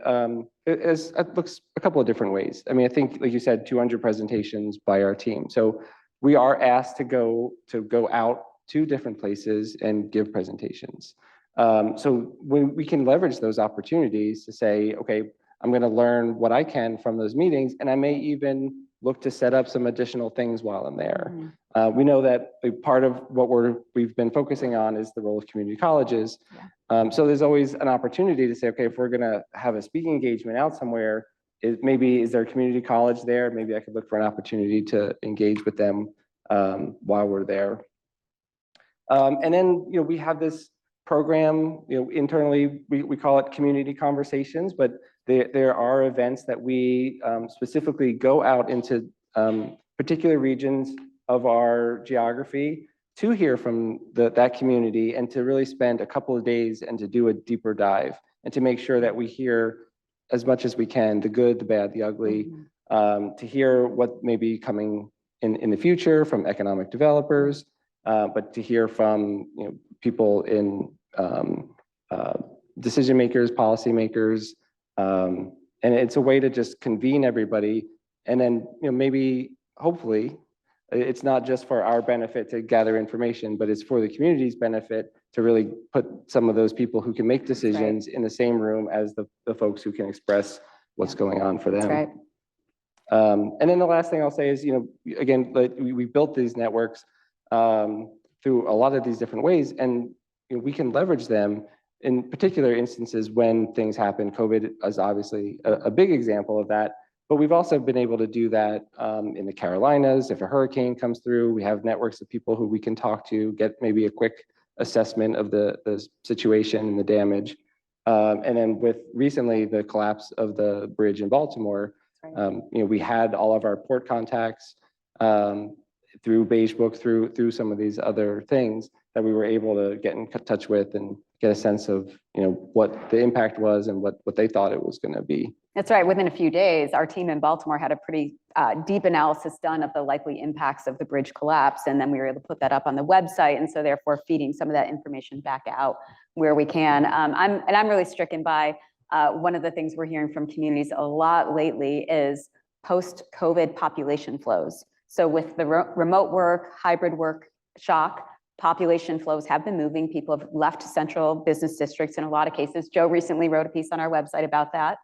it looks a couple of different ways. I mean, I think, like you said, 200 presentations by our team. So we are asked to go out to different places and give presentations. So we can leverage those opportunities to say, okay, I'm going to learn what I can from those meetings, and I may even look to set up some additional things while I'm there. We know that a part of what we've been focusing on is the role of community colleges. So there's always an opportunity to say, okay, if we're going to have a speaking engagement out somewhere, is there a community college there? Maybe I could look for an opportunity to engage with them while we're there. And then, we have this program, internally, we call it Community Conversations, but there are events that we specifically go out into particular regions of our geography to hear from that community and to really spend a couple of days and to do a deeper dive and to make sure that we hear as much as we can, the good, the bad, the ugly, to hear what may be coming in the future from economic developers, but to hear from people in decision makers, policymakers, and it's a way to just convene everybody. And then, maybe, hopefully, it's not just for our benefit to gather information, but it's for the community's benefit to really put some of those people who can make decisions in the same room as the folks who can express what's going on for them. That's right. And then the last thing I'll say is, again, like we built these networks through a lot of these different ways, and we can leverage them in particular instances when things happen. COVID is obviously a big example of that, but we've also been able to do that in the Carolinas. If a hurricane comes through, we have networks of people who we can talk to, get maybe a quick assessment of the situation and the damage. And then with recently the collapse of the bridge in Baltimore, we had all of our port contacts through Beige Book, through some of these other things that we were able to get in touch with and get a sense of what the impact was and what they thought it was going to be. That's right. Within a few days, our team in Baltimore had a pretty deep analysis done of the likely impacts of the bridge collapse, and then we were able to put that up on the website, and so therefore feeding some of that information back out where we can. I'm really stricken by one of the things we're hearing from communities a lot lately is post-COVID population flows. So with the remote work, hybrid work shock, population flows have been moving. People have left central business districts in a lot of cases. Joe recently wrote a piece on our website about that.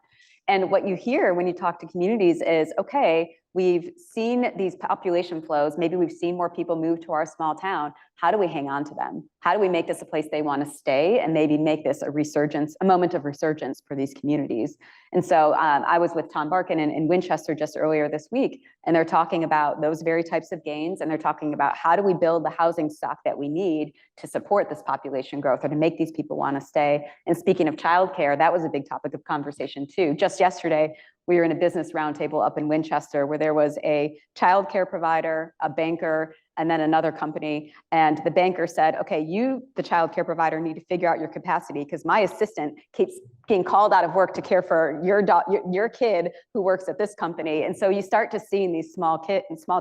And what you hear when you talk to communities is, okay, we've seen these population flows. Maybe we've seen more people move to our small town. How do we hang on to them? How do we make this a place they want to stay and maybe make this a resurgence, a moment of resurgence for these communities? And so I was with Tom Barkin in Winchester just earlier this week, and they're talking about those very types of gains, and they're talking about how do we build the housing stock that we need to support this population growth or to make these people want to stay. And speaking of childcare, that was a big topic of conversation too. Just yesterday, we were in a business roundtable up in Winchester where there was a childcare provider, a banker, and then another company. And the banker said, okay, you, the childcare provider, need to figure out your capacity because my assistant keeps getting called out of work to care for your kid who works at this company. And so you start to see in these small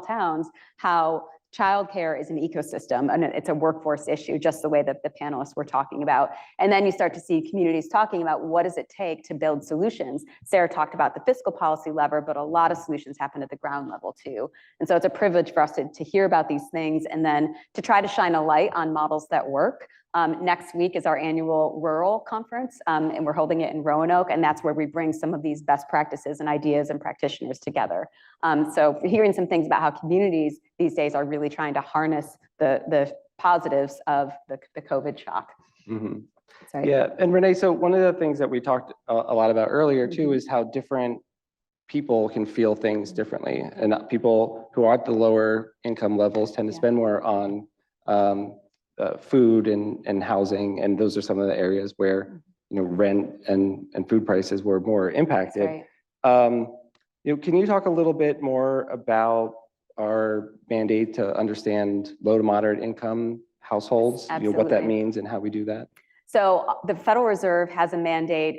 towns how childcare is an ecosystem and it's a workforce issue, just the way that the panelists were talking about. And then you start to see communities talking about what does it take to build solutions. Sarah talked about the fiscal policy lever, but a lot of solutions happen at the ground level too. And so it's a privilege for us to hear about these things and then to try to shine a light on models that work. Next week is our annual rural conference, and we're holding it in Roanoke, and that's where we bring some of these best practices and ideas and practitioners together. So hearing some things about how communities these days are really trying to harness the positives of the COVID shock. Mm-hmm. Sorry. Yeah, and Renee, so one of the things that we talked a lot about earlier too is how different people can feel things differently, and people who are at the lower income levels tend to spend more on food and housing, and those are some of the areas where rent and food prices were more impacted. Right. Can you talk a little bit more about our mandate to understand low to moderate income households? What that Absolutely. means and how we do that? So the Federal Reserve has a mandate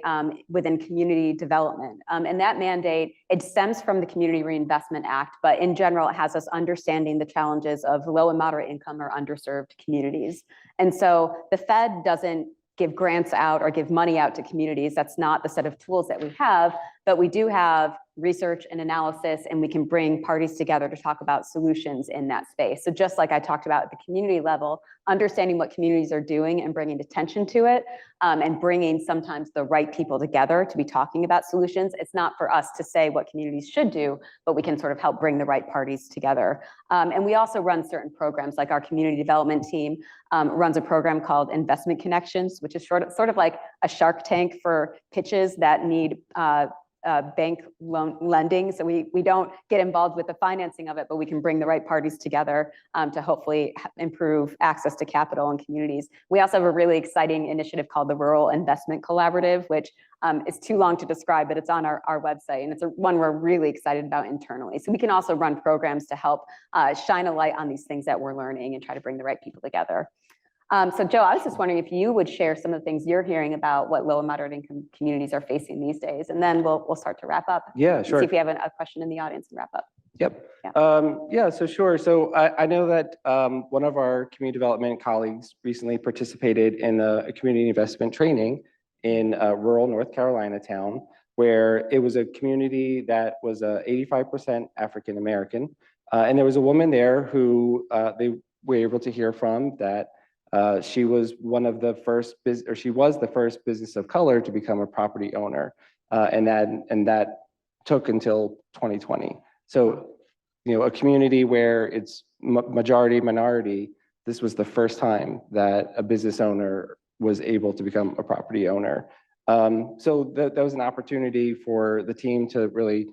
within community development. And that mandate, it stems from the Community Reinvestment Act, but in general, it has us understanding the challenges of low and moderate income or underserved communities. And so the Fed doesn't give grants out or give money out to communities. That's not the set of tools that we have, but we do have research and analysis, and we can bring parties together to talk about solutions in that space. So just like I talked about at the community level, understanding what communities are doing and bringing attention to it, and bringing sometimes the right people together to be talking about solutions. It's not for us to say what communities should do, but we can sort of help bring the right parties together. And we also run certain programs, like our community development team runs a program called Investment Connections, which is sort of like a Shark Tank for pitches that need bank loan lending. So we don't get involved with the financing of it, but we can bring the right parties together to hopefully improve access to capital in communities. We also have a really exciting initiative called the Rural Investment Collaborative, which is too long to describe, but it's on our website, and it's one we're really excited about internally. So we can also run programs to help shine a light on these things that we're learning and try to bring the right people together. So Joe, I was just wondering if you would share some of the things you're hearing about what low and moderate income communities are facing these days, and then we'll start to wrap up. Yeah, sure. See if we have a question in the audience and wrap up. Yep. Yeah. Yeah, so sure. So I know that one of our community development colleagues recently participated in a community investment training in rural North Carolina town, where it was a community that was 85% African American. And there was a woman there who they were able to hear from that she was one of the first she was the first business of color to become a property owner. And that took until 2020. So, a community where it's majority minority, this was the first time that a business owner was able to become a property owner. So that was an opportunity for the team to really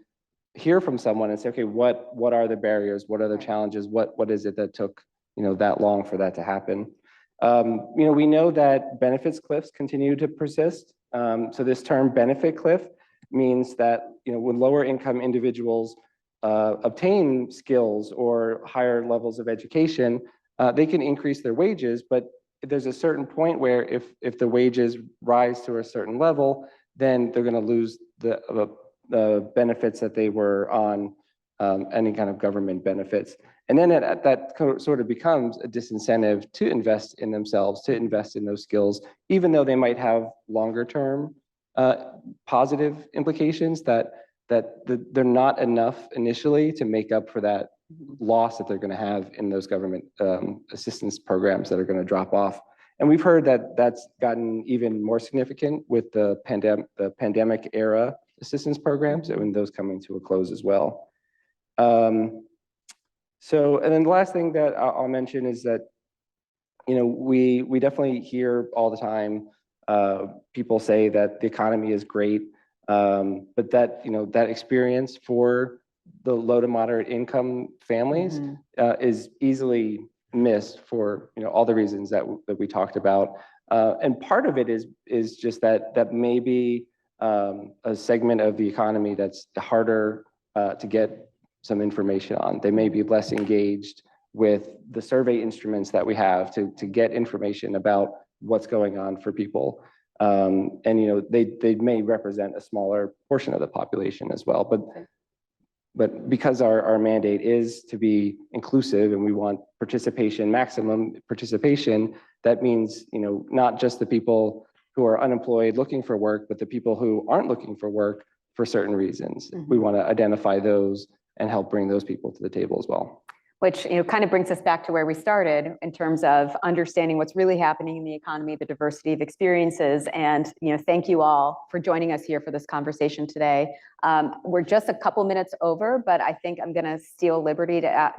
hear from someone and say, okay, what are the barriers? What are the challenges? What is it that took, that long for that to happen? We know that benefits cliffs continue to persist. So this term benefit cliff means that, when lower income individuals obtain skills or higher levels of education, they can increase their wages, but there's a certain point where if the wages rise to a certain level, then they're going to lose the benefits that they were on, any kind of government benefits. And then that sort of becomes a disincentive to invest in themselves, to invest in those skills, even though they might have longer term positive implications that they're not enough initially to make up for that loss that they're going to have in those government assistance programs that are going to drop off. And we've heard that that's gotten even more significant with the pandemic era assistance programs, and those coming to a close as well. And then the last thing that I'll mention is that, we definitely hear all the time people say that the economy is great, but that, that experience for the low to moderate income families is easily missed for, all the reasons that we talked about. And part of it is just that maybe a segment of the economy that's harder to get some information on. They may be less engaged with the survey instruments that we have to get information about what's going on for people. And they may represent a smaller portion of the population as well. But because our mandate is to be inclusive and we want participation, maximum participation, that means, not just the people who are unemployed looking for work, but the people who aren't looking for work for certain reasons. We want to identify those and help bring those people to the table as well. Which kind of brings us back to where we started in terms of understanding what's really happening in the economy, the diversity of experiences. And thank you all for joining us here for this conversation today. We're just a couple minutes over, but I think I'm going to steal liberty to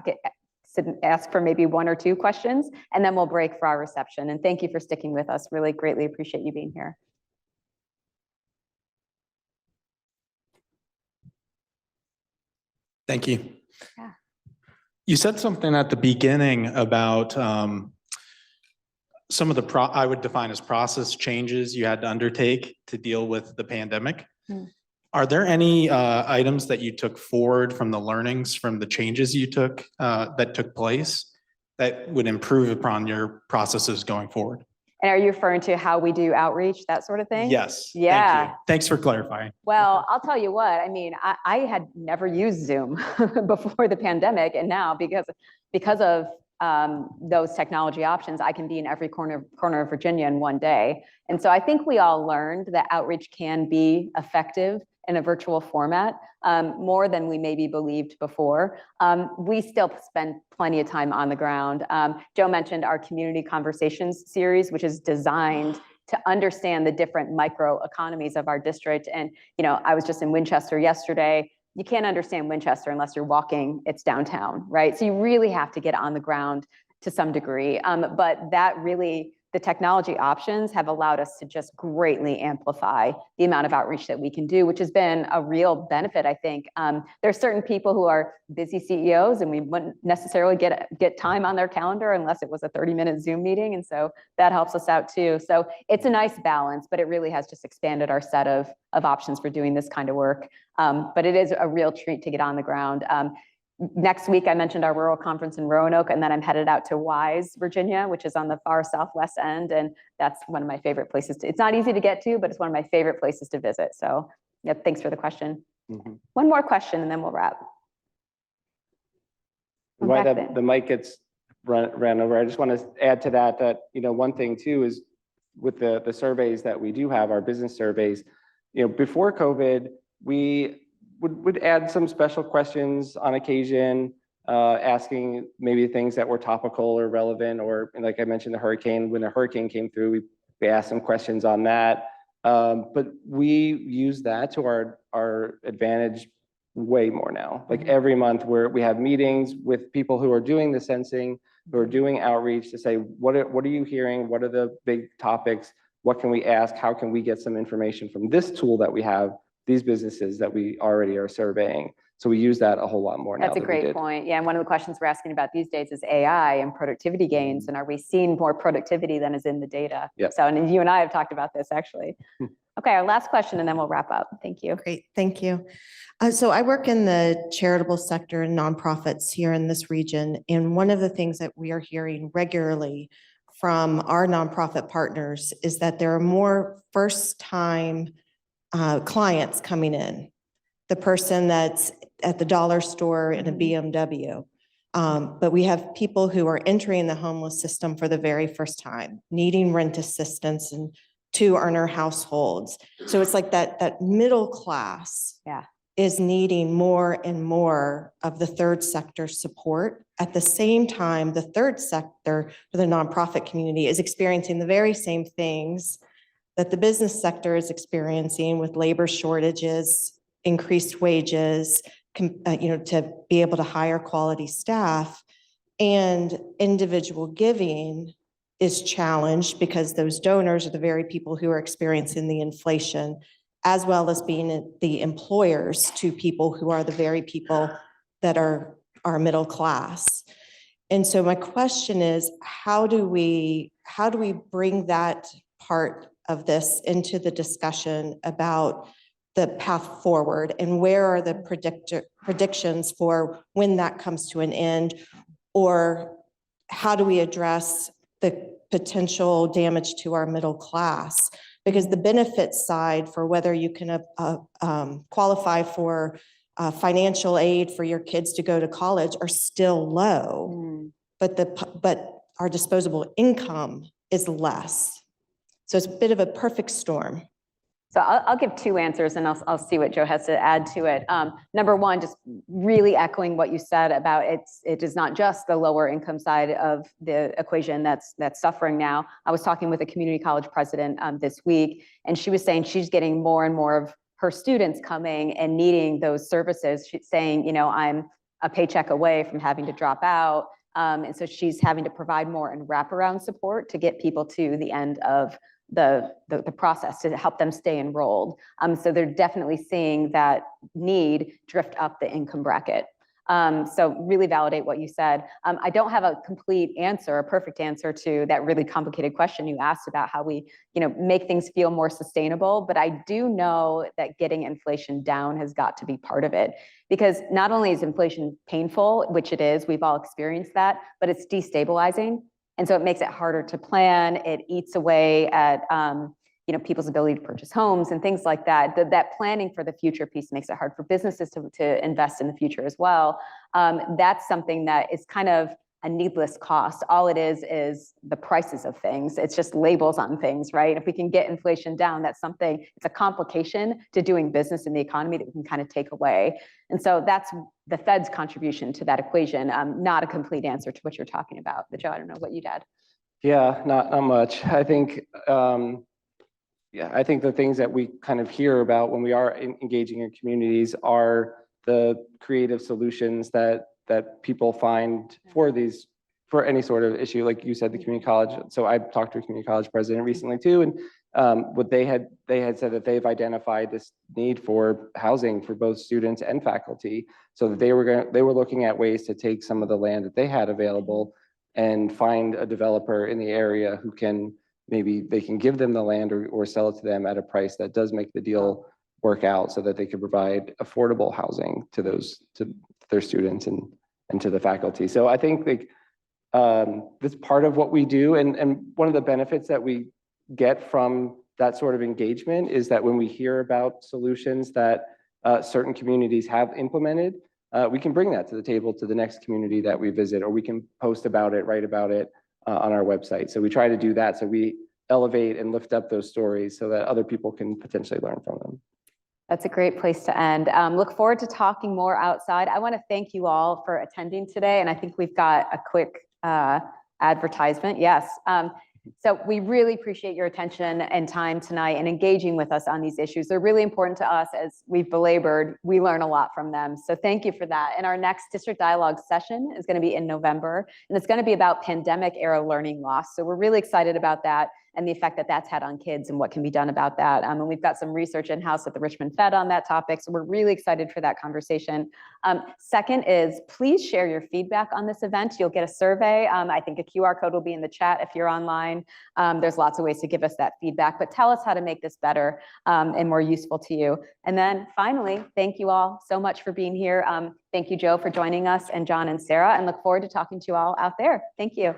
ask for maybe one or two questions, and then we'll break for our reception. And thank you for sticking with us. Really greatly appreciate you being here. Thank you. Yeah. You said something at the beginning about some of the I would define as process changes you had to undertake to deal with the pandemic. Are there any items that you took forward from the learnings from the changes you took that took place that would improve upon your processes going forward? And are you referring to how we do outreach, that sort of thing? Yes. Yeah. Thank you. Thanks for clarifying. Well, I'll tell you what, I had never used Zoom before the pandemic, and now because of those technology options, I can be in every corner of Virginia in one day. And so I think we all learned that outreach can be effective in a virtual format, more than we maybe believed before. We still spend plenty of time on the ground. Joe mentioned our community conversations series, which is designed to understand the different micro economies of our district. And I was just in Winchester yesterday. You can't understand Winchester unless you're walking its downtown, right? So you really have to get on the ground to some degree. But that really, the technology options have allowed us to just greatly amplify the amount of outreach that we can do, which has been a real benefit, I think. There are certain people who are busy CEOs, and we wouldn't necessarily get time on their calendar unless it was a 30-minute Zoom meeting. And so that helps us out too. So it's a nice balance, but it really has just expanded our set of options for doing this kind of work. But it is a real treat to get on the ground. Next week, I mentioned our rural conference in Roanoke, and then I'm headed out to Wise, Virginia, which is on the far southwest end. And that's one of my favorite places it's not easy to get to, but it's one of my favorite places to visit. So yeah, thanks for the question. One more question, and then we'll wrap. The mic gets ran over. I just want to add to that, one thing too is with the surveys that we do have, our business surveys, before COVID, we would add some special questions on occasion, asking maybe things that were topical or relevant, or like I mentioned, the hurricane, when a hurricane came through, we asked some questions on that. But we use that to our advantage way more now. Like every month we have meetings with people who are doing the sensing, who are doing outreach to say, what are you hearing? What are the big topics? What can we ask? How can we get some information from this tool that we have, these businesses that we already are surveying? So we use that a whole lot more now. That's a great point. Yeah, and one of the questions we're asking about these days is AI and productivity gains, and are we seeing more productivity than is in the data? Yep. So, and you and I have talked about this actually. Okay, our last question, and then we'll wrap up. Thank you. Great, thank you. So I work in the charitable sector and nonprofits here in this region, and one of the things that we are hearing regularly from our nonprofit partners is that there are more first-time clients coming in. The person that's at the dollar store in a BMW. But we have people who are entering the homeless system for the very first time, needing rent assistance and two-earner households. So it's like that middle class is needing more and more of the third sector support. At the same time, the third sector, for the nonprofit community, is experiencing the very same things that the business sector is experiencing with labor shortages, increased wages, to be able to hire quality staff, and individual giving is challenged because those donors are the very people who are experiencing the inflation, as well as being the employers to people who are the very people that are middle class. And so my question is, how do we bring that part of this into the discussion about the path forward, and where are the predictions for when that comes to an end? Or how do we address the potential damage to our middle class? Because the benefit side for whether you can qualify for financial aid for your kids to go to college are still low, but our disposable income is less. So it's a bit of a perfect storm. So I'll give two answers, and I'll see what Joe has to add to it. Number one, just really echoing what you said about it is not just the lower income side of the equation that's suffering now. I was talking with a community college president this week, and she was saying she's getting more and more of her students coming and needing those services. She's saying, I'm a paycheck away from having to drop out. And so she's having to provide more and wraparound support to get people to the end of the process to help them stay enrolled. So they're definitely seeing that need drift up the income bracket. So really validate what you said. I don't have a complete answer, a perfect answer to that really complicated question you asked about how we, make things feel more sustainable. But I do know that getting inflation down has got to be part of it, because not only is inflation painful, which it is, we've all experienced that, but it's destabilizing. And so it makes it harder to plan. It eats away at people's ability to purchase homes and things like that. That planning for the future piece makes it hard for businesses to invest in the future as well. That's something that is kind of a needless cost. All it is the prices of things. It's just labels on things, right? If we can get inflation down, that's something, it's a complication to doing business in the economy that we can kind of take away. And so that's the Fed's contribution to that equation, not a complete answer to what you're talking about. But Joe, I don't know what you'd add. Yeah, not much. I think, I think the things that we kind of hear about when we are engaging in communities are the creative solutions that people find for any sort of issue. Like you said, the community college. So I talked to a community college president recently too, and what they had said that they've identified this need for housing for both students and faculty, so that they were looking at ways to take some of the land that they had available and find a developer in the area who can, maybe they can give them the land or sell it to them at a price that does make the deal work out, so that they can provide affordable housing to their students and to the faculty. So I think that's part of what we do. And one of the benefits that we get from that sort of engagement is that when we hear about solutions that certain communities have implemented, we can bring that to the table to the next community that we visit, or we can post about it, write about it on our website. So we try to do that. So we elevate and lift up those stories so that other people can potentially learn from them. That's a great place to end. Look forward to talking more outside. I want to thank you all for attending today, and I think we've got a quick advertisement. Yes. So we really appreciate your attention and time tonight and engaging with us on these issues. They're really important to us. As we've belabored, we learn a lot from them. So thank you for that. And our next District Dialogue session is going to be in November, and it's going to be about pandemic era learning loss. So we're really excited about that and the effect that that's had on kids and what can be done about that. And we've got some research in-house at the Richmond Fed on that topic. So we're really excited for that conversation. Second is, please share your feedback on this event. You'll get a survey. I think a QR code will be in the chat if you're online. There's lots of ways to give us that feedback, but tell us how to make this better and more useful to you. And then finally, thank you all so much for being here. Thank you, Joe, for joining us, and John and Sarah, and look forward to talking to you all out there. Thank you.